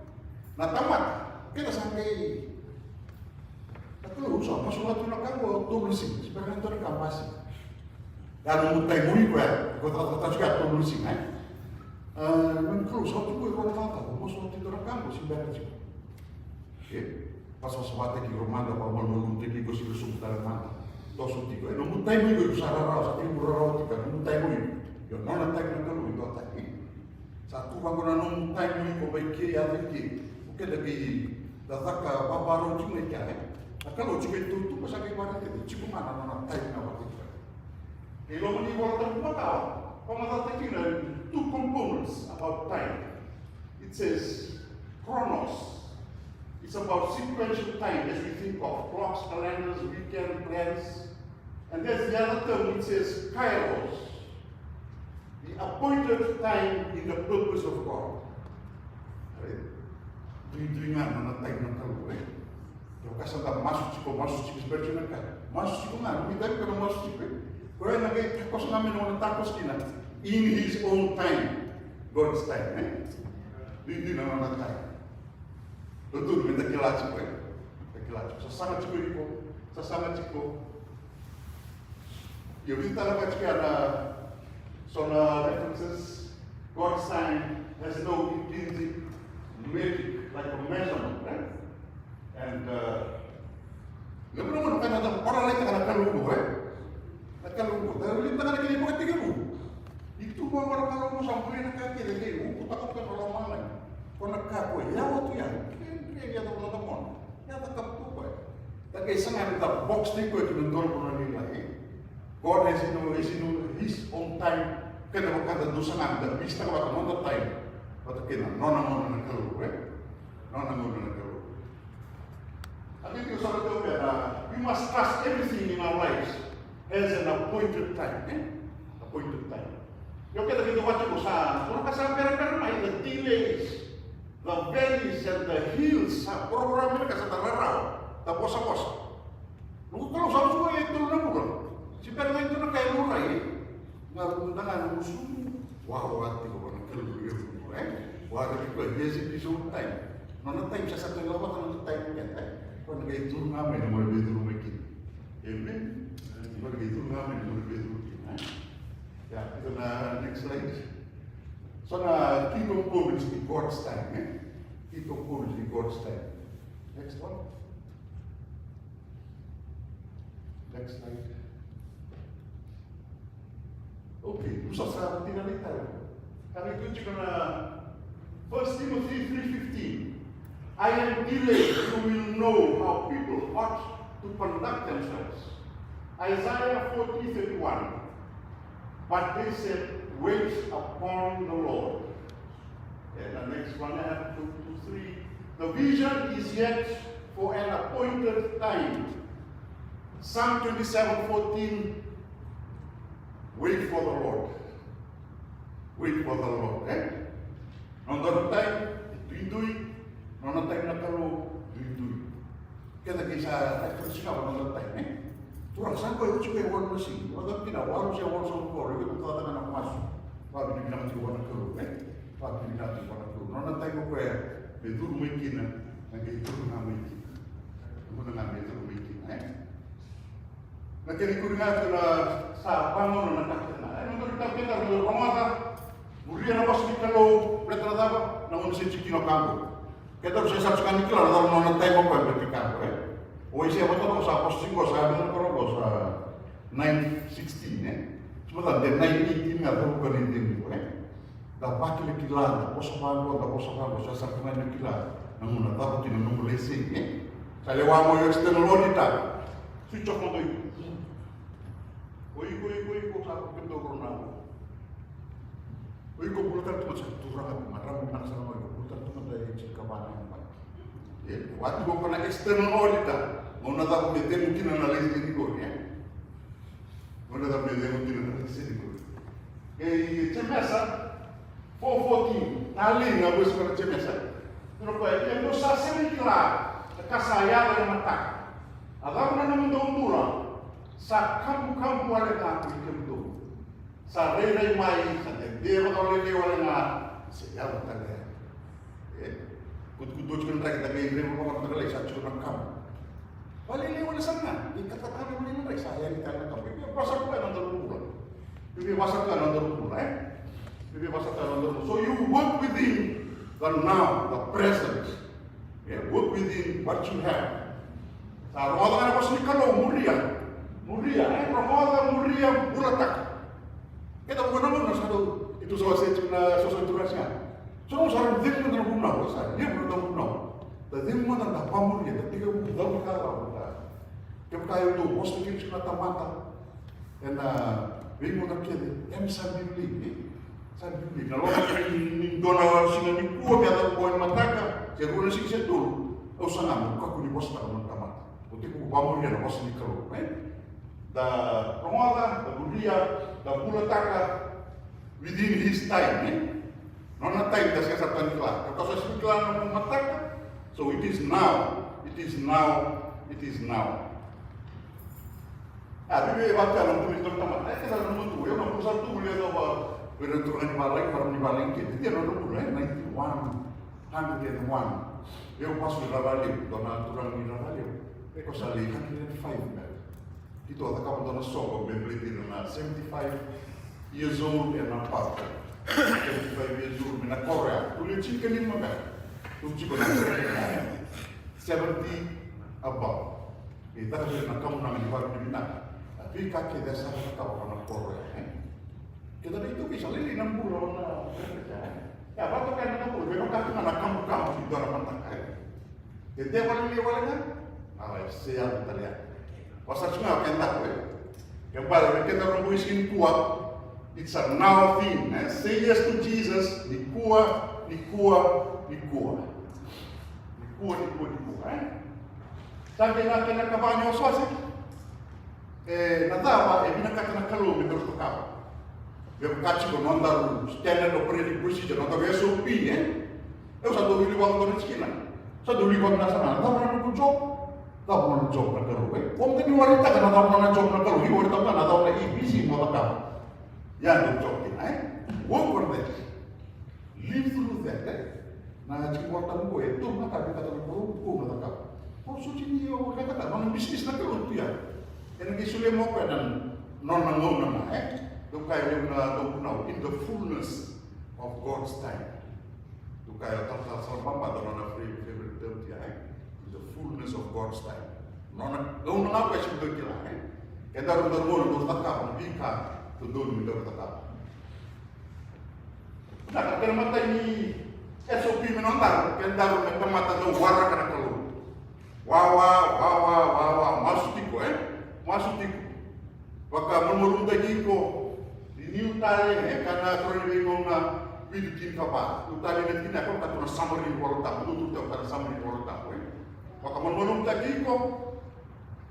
nak tamat kita sampai. Tapi usah masuk tu nak kau tu bersih, sebagai tu nak masih. Dan mutai mui kau tak juga tu bersih, Mungkin usah tu kau tahu, masuk tu nak kau sebagai tu. Pas semata di rumah ada paman meluntik di kursi kesultanan mana, tosuk tiga. Namun tahu itu sarara satu berarau tiga. Namun tahu itu, ya mana tahu nak kalau itu tak satu bangunan namun tahu itu baik kiri atau kiri. Mungkin lagi datang ke babaru cuma ikan. Kalau cuma itu pasal ibarat itu cuma mana tahu nak kita. Kalau ni kalau terbuka kau mata tahu two components about time. It says chronos. It's about sequential time as we think of clocks, calendars, weekend plans. And there's the other term which says kairos, the appointed time in the purpose of God. Tuingan mana time nak tahu Kalau kasar tak masuk ciko spiritual kan. Masuk ciko mana? Kita kalau masuk ciko. Kau yang lagi takos ngamen orang takos kina. In His own time, God's time. Di nama time. Betul, minta kilat ciko ya. Kilat. Sesama ciko. Ya kita dapat ciko ada solar references. God's time has no intrinsic metric like a measurement, right? And namun kan ada orang lain yang akan lupa, akan lupa. Tapi kita kan kini bukan 3,000. Itu orang kalau sampai nak kaki lagi, kita kan orang mana? Kau nak kaki, ya waktu yang dia tak pernah temuan, ya tak tu kau. Tapi sangat kita box ni kau itu mentor orang ini lagi. God has His own time. Kena berkata dosa anda, bisa kau kata time. Kata kena, nona nak keluar, nona nak keluar. I think you saw it we must trust everything in our lives has an appointed time, appointed time. Yung kita kita baca usaha, kung kasamperan may the delays, the valleys and the hills, program mereka sa tararaw, tapos sa posa. Nung kalau sa semua itu na bukan, si perma itu na kaya luray, ngarundangan musuh, wow, hati ko na keluar, wah, tapi ko yes it is own time. Nono time sa satu lawan ng time niya, kung nag-itur namin, mga bedroom makin. Amen? Mag-itur namin, mga bedroom makin. Ya, ito na next slide. So na key components in God's time. Key components in God's time. Next one. Next slide. Okay, usah sa tinalita. Kami itu juga na 1 Timothy 3:15. I am delayed, you will know how people ought to conduct themselves. Isaiah 40:31. But they said, wait upon the Lord. And the next one, I have 2 to 3. The vision is yet for an appointed time. Psalm 27:14. Wait for the Lord. Wait for the Lord. Nonton time, itu. Nonton time na kalau itu. Kita kisah terus ka nonton time. Turang saan ko yung chike word machine. Wala pinawalo siya word sa floor. Ito tatanga na pumasok. Pag binabatiwan na karo. Pag binabatiwan na karo. Nonton time ko kaya itu rumikin na. Nag-itu na rumikin. Muna nga itu rumikin. Nagkini nga na sa pangon na nakakita na. Nung kita rumata, buriya na pas ni kalo, letra daba, nang unsi chiki no kampo. Kita harus saya saksikan iklan atau nonton tembok kan di kampo. Oh isi apa tuh sa pos 5 sa benar kalau sa 9:16 Sebentar dia 9:18 nggak tahu bukan itu dapat kilan, pos apa, saya saksikan kilan. Namun nggak tahu tidak nunggu lesing. Saya lewat mau external audit, switch off untuk itu. Iko sa kendo corona. Iko bulutan tu sa turang maram nak sa mo bulutan tu dai chikaban pa. Waktu ko na external audit, mo na ta ko de mungkin analyze ni ko ya. Mo na ta de mungkin analyze ni ko. Chemesa 4:14 ali nga bus ko chemesa. Pero ko ay mo sa semikla kasaya ng mata. Agam na naman daw mura. Sa kampu-kampu wala nga ako ito. Sa rey-rey mai, sa tendero ka ulit wala nga, siya mo talaga. Kut-kut kan rin, tagay rin mo mga tagalay sa tsyo ng kampu. Walili wala sa nga, ikatatabi mo rin rin, sayang ka ng kampu. Bibibasa ko ka ng darupura. Bibibasa ka ng darupura, Bibibasa ka ng darupura. So you work within the now, the present. Work within what you have. Sa rumah ka na pas ni Kalo, Muria, promoda Muria bulatak. Kita bukan namun satu itu soal turasnya. So sarang tim mana guna, saya dia mana guna. Tapi mana dah pamur dia, tapi kita bukan berkala. Kita kaya itu post kita cuma tamata. Dan bingung tak kiri, yang sambil beli. Kalau ini dona singa ni kuat atau poin mataka, saya guna sih saya dulu. Oh sangat, aku di post tak tamata. Untuk pamur dia post ni kalau, da promoda, da bulia, da bulataka within his time, non na time das essa tanikla. Because as mikla no mataka, so it is now. Bibi waktu alam tu itu tamat. Kita nunggu tu, ya nunggu satu bulia tu apa? Berenturan di balik, baru di balik kita. Dia nunggu bulan 101. Eu passo de trabalho, dona turang di trabalho. Eko sali 105. Itu atacava dona Soba, bem na 75 years old and apart. 75 years old na Korea. Tuloy chicken in mga. Tuloy ko na 70 above. Kita kasi nakamu na maniwag ni Mina. Tapi kaki desa nakawa na Korea. Kita dito bisa lili ng bulo na. Ya, bato kayo na bulo. Pero kaki na nakamu-kamu dito na pantakay. Hindi wala nga. Ay, siya Italia. Pasal semua akan tahu yang paling kita orang miskin kuat, it's a now thing. Say yes to Jesus, di kuat. Sampai nak kabanyo swasi. Nadava binakata na kalumi terus tukar. Dia kaci ko nondar standard operating procedure, nondar SOP Eu satu dulu waktu di China. Satu dulu waktu nasana, tahu mana job. Tahu mana job na karu. Om tadi wanita kan tahu mana job na karu. Ini wanita kan tahu na ABC mau tahu. Ya job kita. Work on that. Live through that. Nah, jika waktu mu itu maka kita tahu ko na tahu. Oh, suci ni yo kata mana bisnis na karu tu ya. Yang kisule mo pa dan non nangong na Tukay yung na in the fullness of God's time. Tukay ang salmama doon na favorite term tiya in the fullness of God's time. Noon na nga siya doon kila Kaya daron doon takap, ang bika, doon doon takap. Nakakalamatay ni SOP menontar, kan daru temata do warra kana kalu. Wawa, masuk tiko masuk tiko. Baka mulmulum tadi ko, ini utare karena korang bingung na bidikin kapa. Utare nanti nak kau kata samarin walau tutup tak kata samarin walau tak. Baka mulmulum tadi ko,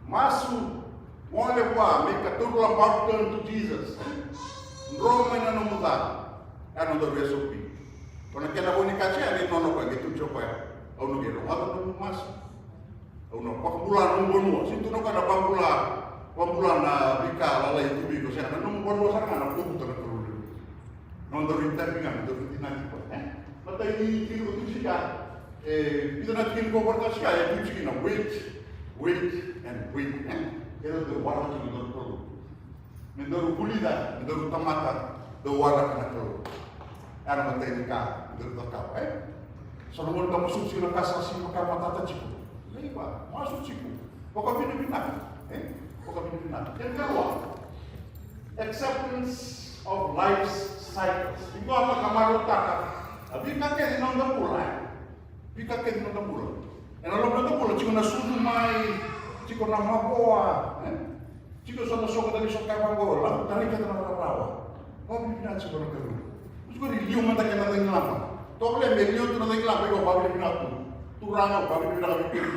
masuk. Olha lá, make todo about turn to Jesus. Roma na não mudar. Ano do SOP. Quando aquela única tia ali não vai gitu coba. Ou não quero, não mas. Ou não, pambulan não bono. Sinto não kada pambulan na bika lala itu bigo sana. Não bono sana na tudo tak terus. Não do intervingan, do dinamiko. Mata ini kilo tu sih kita nak kilo komportasi ya tu sih na wait and wait. Era do warna que me deu Mendoru pulida, mendoru tamata, do warna kana kelo. Era uma técnica, mendoru total, Solomon kamu suci na casa assim, maka matata chico. Leiba, masuk chico. Poka binibina, Poka binibina. Yang kedua, acceptance of life's cycles. Ikaw ang kamarutaka. Bika kaya nang damula. Bika kaya nang damula. Ano lang damula, chico na sudumay. Chico na maboa, Chico sono soka dali soka bangola, tali kita na rawa. Babi binat chico na karu. Chico ri liu mata kena tang lama. Toble me liu tu na tang lama ko babi binat tu. Turanga babi binat ka pikir.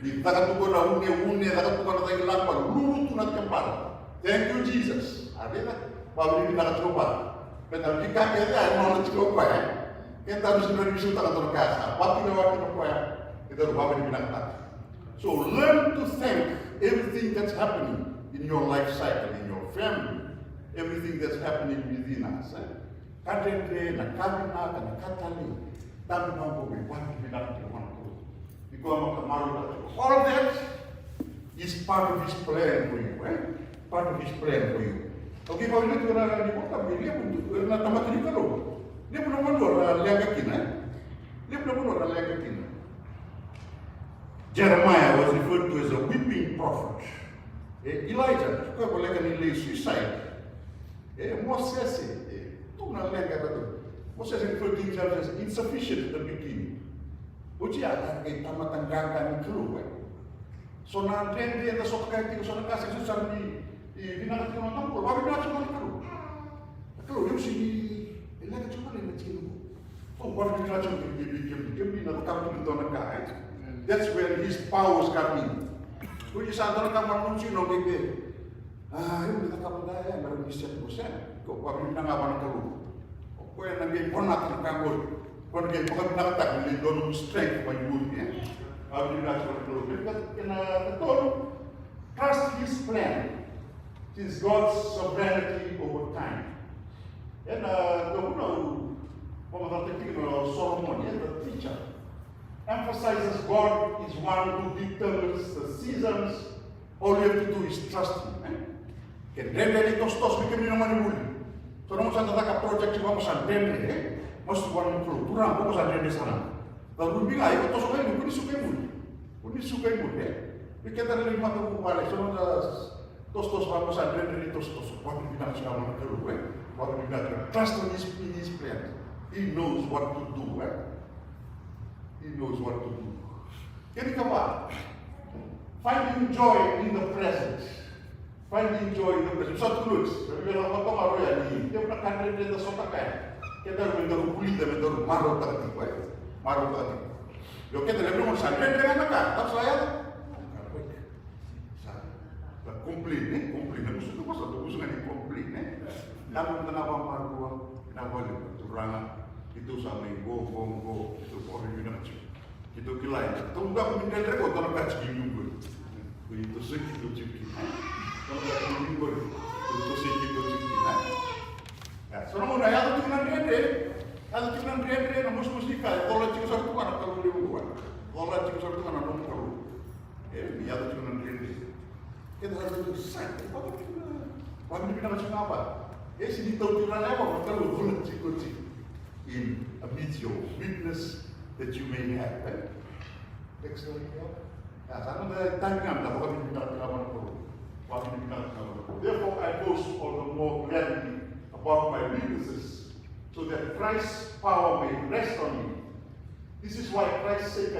Di taka tu ko na une taka tu ko na tang lama lulu tu na kempal. Thank you Jesus. Ada babi binat ka coba. Betul jika kita mau chico ko Kita harus berbisau taka tu casa. Waktu ko kita babi binat ka. So learn to thank everything that's happening in your life cycle, in your family, everything that's happening within us. Kadendre na kabina na katali, tabi mambo we want to be done to one to. Because all of that is part of His plan for you, Part of His plan for you. Okay, kalau ini tu orang di kota, dia pun na tamat ni kalau, dia pun nak orang lihat dia pun nak orang lihat Jeremiah was referred to as a weeping prophet. Elijah, kau boleh kan nilai suicide. Moses, tu nak lihat kata tu. Moses referred to himself as insufficient at the beginning. Uji akan kita matanggakan keluar. So na dia dah sok kaya tiga sok kasih susah di binakat kita tampul. Baru binakat cuma keluar. Keluar dia mesti Elijah cuma lagi macam tu. Oh, baru binakat cuma dia nak tahu kita nak kaya. That's where His powers come in. Kung sa ato kamar sino bebe. Yung kita kapandaya, meron isip ko siya. Kung pabili na nga ba ng kalu. O kaya naging po natin ang kagod. Kung naging po kami nakatak, hindi doon strength pa yung buhay. Pabili na siya ng kalu. Pero trust His plan. It is God's sovereignty over time. And Solomon, the teacher, emphasizes God is one who determines the seasons. All you have to do is trust Him. Kendele tostos bikin naman muli. So naman sa tataka project siya mo sa dende, mas tuwan mo turang ko sa dende sana. Lalu bingay ko to sukay mo, kuni sukay mo. Bikin tadi lima tu balik. So naman tostos mo sa dende tostos. What we not siya mo kalu, What we not trust in His plan. He knows what to do, He knows what to do. Kini kawa, finding joy in the present. Finding joy in the present. Satu lulus, bila orang kata maru ya ni, dia pernah kandang dia tak sotak kan? Kita mendaru kulit dan mendaru maru tadi, maru tadi. Yo kita lebih mau sampai dengan apa? Tak saya. Komplain, Musuh tu pasal tu musuh ni komplain, Namun kenapa maru, kenapa turangan? Itu sama go, itu orang yang nak cik. Itu kilai. Tunggu aku minta mereka kalau tak cik juga. Itu segitu cik. Kalau tak cik juga, itu segitu cik. Soalnya mau naya tu cuma rende, nak musuh kaya. Kalau cik satu kan kalau dia buat. Kalau cik satu kan ada kalau. Dia tu cuma rende. Kita harus sakit. Kami bina macam apa? Sini tahu turan apa? Kalau cik. In amidst your weakness that you may have. Next slide. Sana ada tanya tak boleh kita lakukan apa. Therefore, I boast all the more gladly about my weaknesses, so that Christ's power may rest on me. This is why Christ said,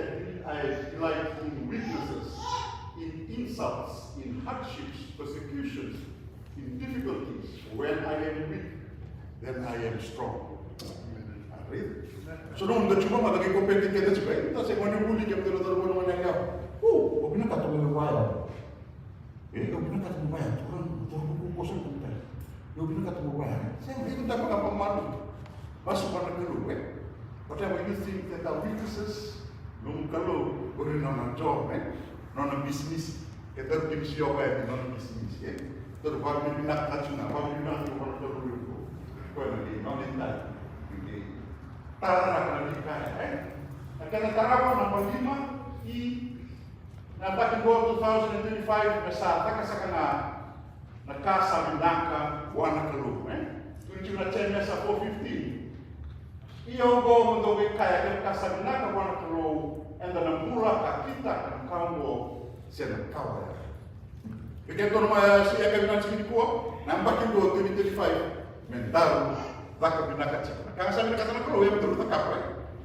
I delight in weaknesses, in insults, in hardships, persecutions, in difficulties. When I am weak, then I am strong. So nung cuma matagi kompeti kita juga, kita semuanya buli kita terus menengah. Obina kata mewaya. Obina kata mewaya. Turun kosong kita. Obina kata mewaya. Saya itu tak apa malu. Masuk pada dulu, whatever you think that our weaknesses, nung kalau boleh nona job, nona bisnis, kita tim siapa nona bisnis, terus baru dipindah kacuna, baru dipindah ke orang terlalu, kau lagi nona indah, tarah lagi kaya, karena tarah nama 5 nampaknya 2025 besar, tak kasar na casa binaka wana kalu, tujuh na cenya sa 415. Iyo go mundo kaya ke casa binaka wana kalu, enda na mula ka kita kan kambo sena kawa. Begitu nama siya kan sini ko, nampaknya 2025 mental baka binaka cika. Kaya sa binaka na kalu, ya betul takap,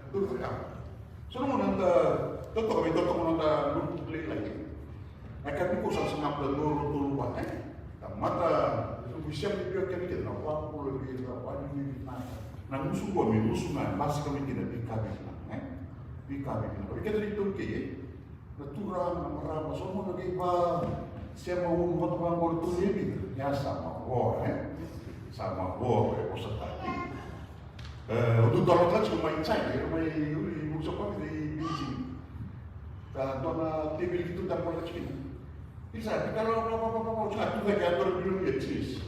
betul takap. So nung nanta toto nanta lulit lagi. Akan ko sa sangap na tuluan, mata bisa dibiarkan kita nak apa lagi apa ni na musuh kami musuh na masih kami kita bikabi tapi kita di Turki natural marah semua lagi siapa mau buat tu lebih ya sama pusat tadi untuk dalam kelas cuma China rumah musuh kami di Beijing dan dona TV itu tak boleh China. Bisa, kalau apa tu lagi antara bilang dia cheese,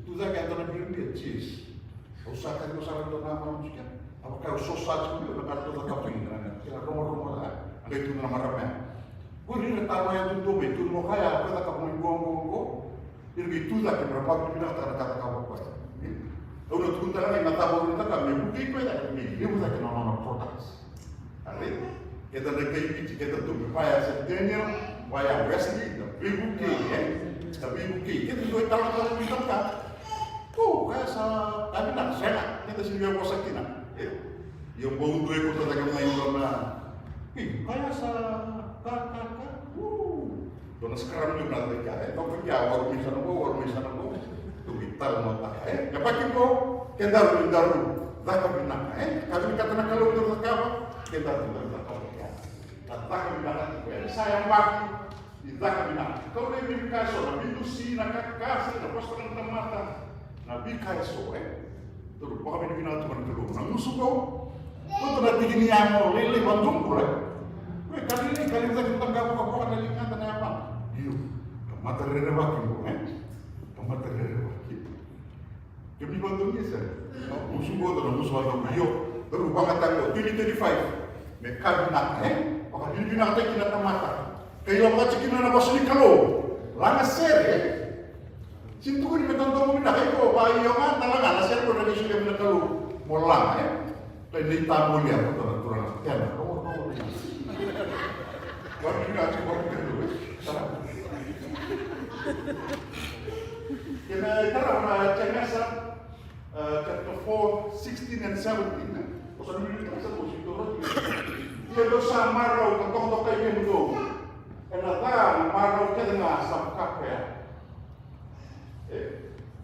tu lagi antara bilang dia cheese. Usahakan untuk nama manusia. Apakah sausage itu lepas tu tak kau ingin? Kira rumah lah, ada itu nama ramai. Kau ni tahu yang tu betul mau kaya, apa tak kau buang. Jadi tu lagi berapa bilang kata kau apa? Kalau tu tak lagi nak tahu kita kami bukti kau tak ni, dia bukan nama products. Ada, kita nak kita tu berpaya sebenarnya. Waya Wesley, the big bukit, kita juga tahu kita kan. Kaya sa kami nak saya, kita sini biar bosak kita. Yang bau dua itu tak main karena, kaya sa Dona sekarang juga nanti kaya, kau pergi awal misalnya kau, tu kita mau tak. Lepas itu kita daru, dah kau benar. Kami kata nak kalau tu tak apa, kita tak kau ya. Tak kami nak sayang bagi. Ita kabina. Kau ni bikaso na bidusi na kakasi na posto ng mata na bikaso Terus baka binibina ito man kalungan. Ang gusto ko, kung natigin niya mo, lili, bandong ko kalili kita tanggapo ka po kanalingan na naman. Iyo, kamatarirawakin mo, kamatarirawakin. Kami bandong niya, sir. Gusto ko ito na gusto ko iyo. Terus baka tayo, 2035, may kabina, baka binibina tayo kinatamata. Kaya mga chikin na nabasali kalo, langas sir Sinto ko ni metong mo na kayo, bayo nga talaga, nasir ko na siya kami na kalo, mo lang Kaya hindi tamo niya, turang yan, Wala nga siya, wala nga Kaya tara, Chanesa, chapter 4, 16 and 17, Kung saan mo yung sa po, sinto Iya do sa maraw, katong kayo mo Enata maraw ka nga sa kapya.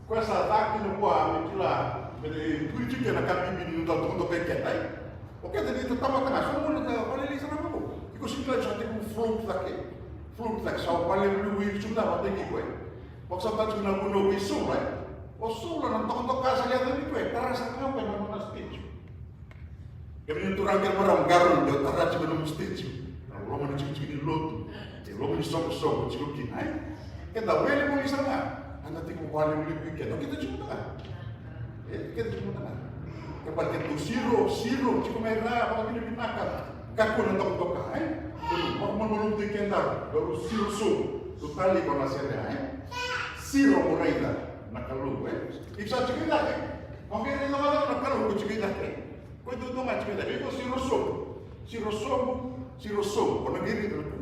Questa attacchi no qua metila vede tutti che na capi minuto tutto che hai. Ok, te dito tama kana so mo na wala li sana mo. Iko simple sa te ku fruit like sa wala lu wi sunda ba te ko. Pag sa ta na no wi so right. O solo na to ka sa liya ni ko para sa ka pa na stage. Kami turang ka maram garon do tara ci no stage. Wala mo na ci ni loto. Logo di sopo cium kinai, kita wele mo isa nga, anda tiko wale mo lipi kita cuma tangan, kita cuma tangan. Kapag kita zero, cium may ra, apa ini binakar, kako na toko toka, Wag mo nulong kita, baru zero totally ko na siya, zero mo na ita, nakalu, Ibsa cikita, kung kaya rin naman nakalu ko cikita, kung ito nga cikita, ito zero, kung nagiri ito,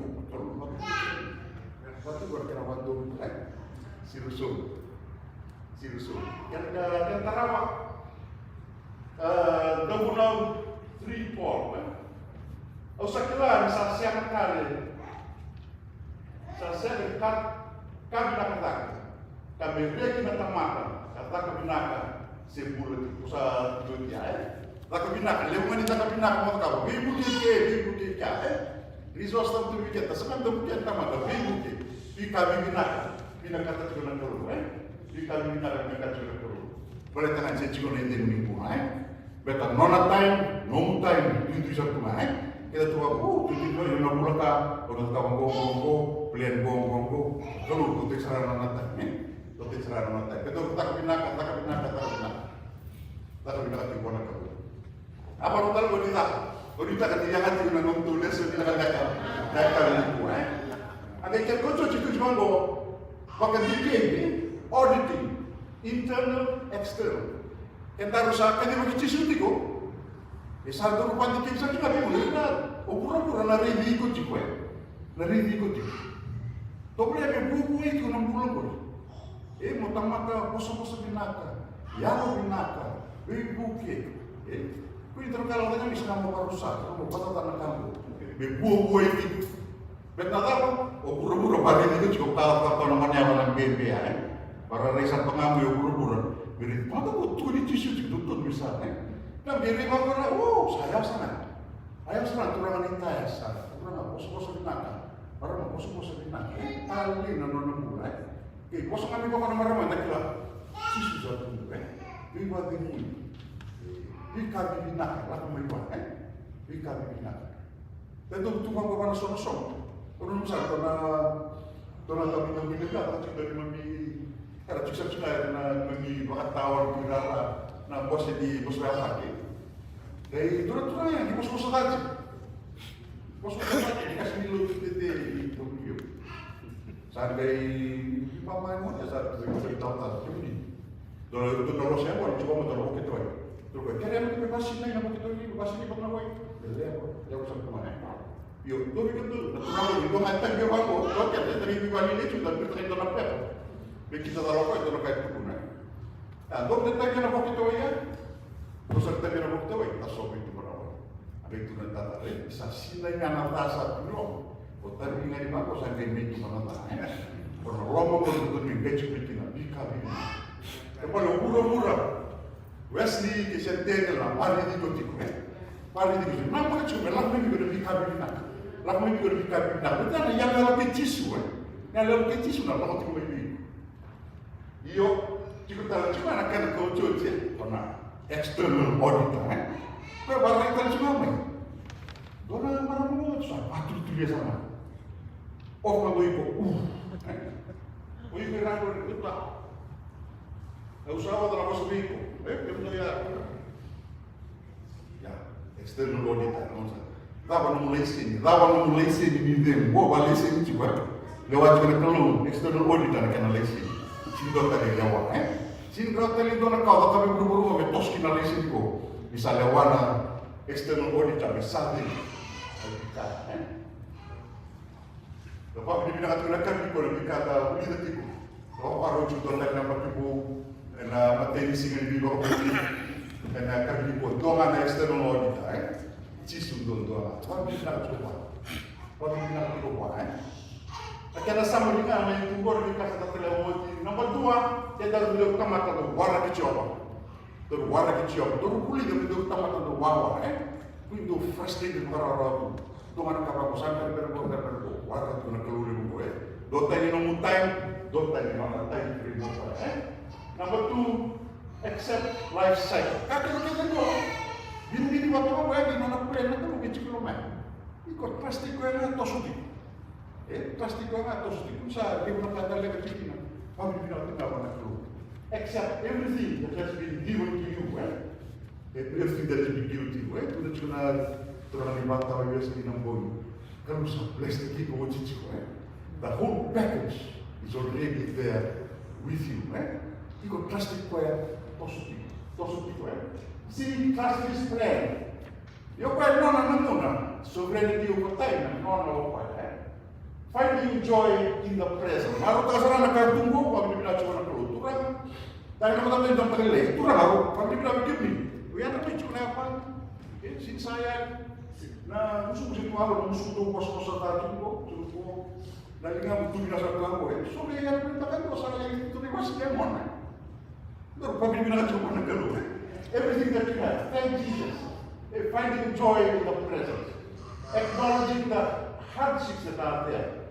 Satu berkira waktu si Rusum. Yang tarawak, the 3-4, Usakila sa siya kali. Sa siya dekat kami nakataka. Kami reki na tamaka. Kata binaka sebulan usa dunia Laka binaka lewani taka binaka mo ka. Bibu ke resource tam tu kita sekarang tu kita tamaka bibu ke. Bika binaka. Binaka ta tu na tolu Bika binaka binaka tu na tolu. Boleh tangan saya cikgu ni minggu Beta nona time, nomu time, itu satu kita tu aku, tu yang nak mulaka, orang kawan gonggo, pilihan gonggo, kalau tu terserah nona time, tu terserah nona time. Kita tak binaka tu pun nak. Apa nonton wanita ketiga tu nak nonton les, kita kata itu Ada ikan kocok itu cuma go, bahkan dikini auditing, internal, external. Kita harus akan yang begitu sutiko. Satu rupa dikit saja nggak boleh kan? Pura-pura nari ikut cikgu, nari ikut cikgu. Tapi yang buku itu 6 bulan pun. Mau tamat poso-poso binaka, yalo binaka, buku. Kau itu kalau tanya bisa kamu parusak, kamu patah tanah kamu. Buku itu. Betul tak? Pura-pura pada itu cukup kalau namanya orang BB Para resan pengambil pura-pura. Beri, maka betul di tisu ditutun misalnya. Dan beri makna, saya sana turangan intaya sana, turangan poso-poso binaka, orang poso-poso binaka. Kali nanonon mulai, kosong kami kau nama-nama tak kira, tisu satu biwa dini, bika binaka, lah kemariwan, bika binaka. Tentu tukang kau mana sono-sono, orang misal tona kami yang binaka, tak dari mami. Karena cuma na mami bakat tawar birara na bos di bos berapa dari turun yang di bos saja dikasih dulu itu video sampai mama mau ya saat itu tahu ini dulu saya mau coba mau kita terus kalian itu masih naik nama kita ini masih di mana boy ya usah kemana yuk tuh itu itu ngantar dia bawa roket dari bawah ini sudah berterima kasih Kita tahu apa itu nak kait pun dok detak yang nak kita ya, terus kita yang nak kita ya, tak sobat itu berapa. Ada itu nanti bisa silai yang atas dulu. Otak ini ni bagus sampai minggu mana tak? Kalau lama betul minggu cuci nak dikali. Kalau murah, Wesley kesetiaan lah, pari di kotik, pari di kotik. Nama cuma lah minggu dikali nak, lah minggu dikali nak. Betul yang lalu kecisu, yang lalu kecisu nak lalu tu minggu. Iyo, kita cuma nak kena kau cuci, karena external auditor, kau barang kita cuma main. Dona mana mau tu patut tu dia sama. Kalau ikut, ikut rambut itu lah. Usaha dalam masa itu, kita ya, external auditor, lawan mulai sini ni dem, balik sini juga. Lewat kena keluar, external auditor kena lesi. Sindro tadi lewat, Sindro tadi itu nak kau tapi buru-buru kami tos kita lesi juga. Misalnya wana external auditor misalnya, lepas ini bina kata nak kami kalau bina kata ini tadi ko, kalau baru jual lagi nama kipu, na materi singgah di bawah ini, na kami ko doang external auditor, cisun doang, kalau bina coba, Kena sama dengan yang tunggu di kasar terlewati. Nomor 2, kita harus beli utama atau warna kecil. Warna kecil. Terus kulit yang beli utama atau wawa. Itu frustrated para orang tu. Tu mana kapal sampai berbuat warna tu nak keluar dari buku. Dota ini nomor time, dota ini nomor time free buku. Nomor 2, accept life cycle. Kakak kita tu, bini waktu apa ya di mana plan itu mungkin cikgu main. Ikut plastik kau yang tosuti. Plastik kau nggak terus bisa dia menempatkan lagi kecilnya. Kami bilang tidak pernah keluar. Accept everything that has been given to you, everything that has been given to you. Itu cuma terang di mata US di Nambon. Kalau plastik itu wajib juga. The whole package is already there with you. Ikut plastik kau yang tosuti kau. See plastic is plan. Yo kau nona sovereignty of time nona apa? Finding joy in the present. Maru kasar nak tunggu, kami bila cuma nak keluar. Turang, tapi nama nama yang terleleh. Turang aku, kami bila begini. Wian apa cuma apa? Sin saya, Na musuh musuh kualo musuh tu kos tadi kok, cukup. Dari ngam tu binasa kualo, so yang perintahkan tu salah yang itu masih demon. Baru kami binasa cuma nak keluar. Everything that you have, thank Jesus. Finding joy in the presence, acknowledging the hardships that are there.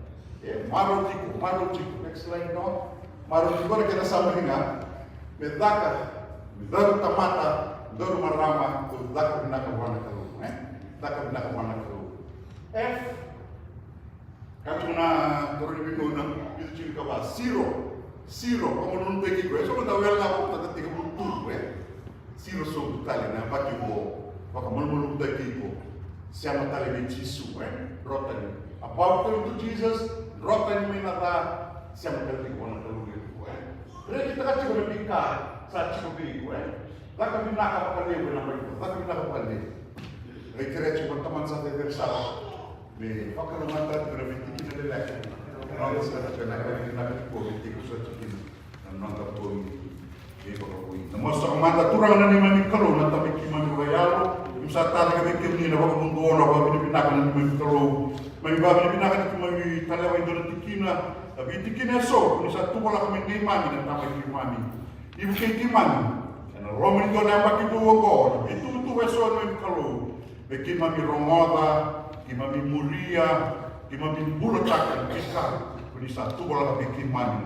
Marutiku, next slide no. Marutiku na kita sama hinga, medaka, daru tamata, daru marama, daka binaka wana kalu. Daka binaka wana kalu. F, kami na turun di minggu itu ciri kabar zero, kamu nuntuk gue, so kita well ngapu, tadi 30 gue, zero so tali na bagi bo, baka mulmulung daki ko, siya matali ni Jisu, rotani. About to Jesus, rotani may nata, siya matali ko na talugin ko, Pero kita kan cuma bika, sa ciko ko, Daka binaka pakali ko na bagi ko, daka binaka pakali. Kira cuma teman sa tersal, me pakalungan tadi ko na binti kita lelak. Kalau saya nak nak politik saya cikin, nangkap poin, dia berpoin. Namun sekarang turang na ni mani kalau nanti kami mani royal, misal tadi kami kini na bawa mundur na bawa binibinakan na mani kalau, mani bawa binibinakan itu mani talawa itu nanti tikina, tapi tikina so, misal tu kalau kami ni mani na tambah kimani, ibu kini mani, karena Roman itu nampak itu wogor, itu weso mani kalau, beki mami romoda, kimami mulia. Di mana bulat akan kisah, bisa tu bola bikin mani,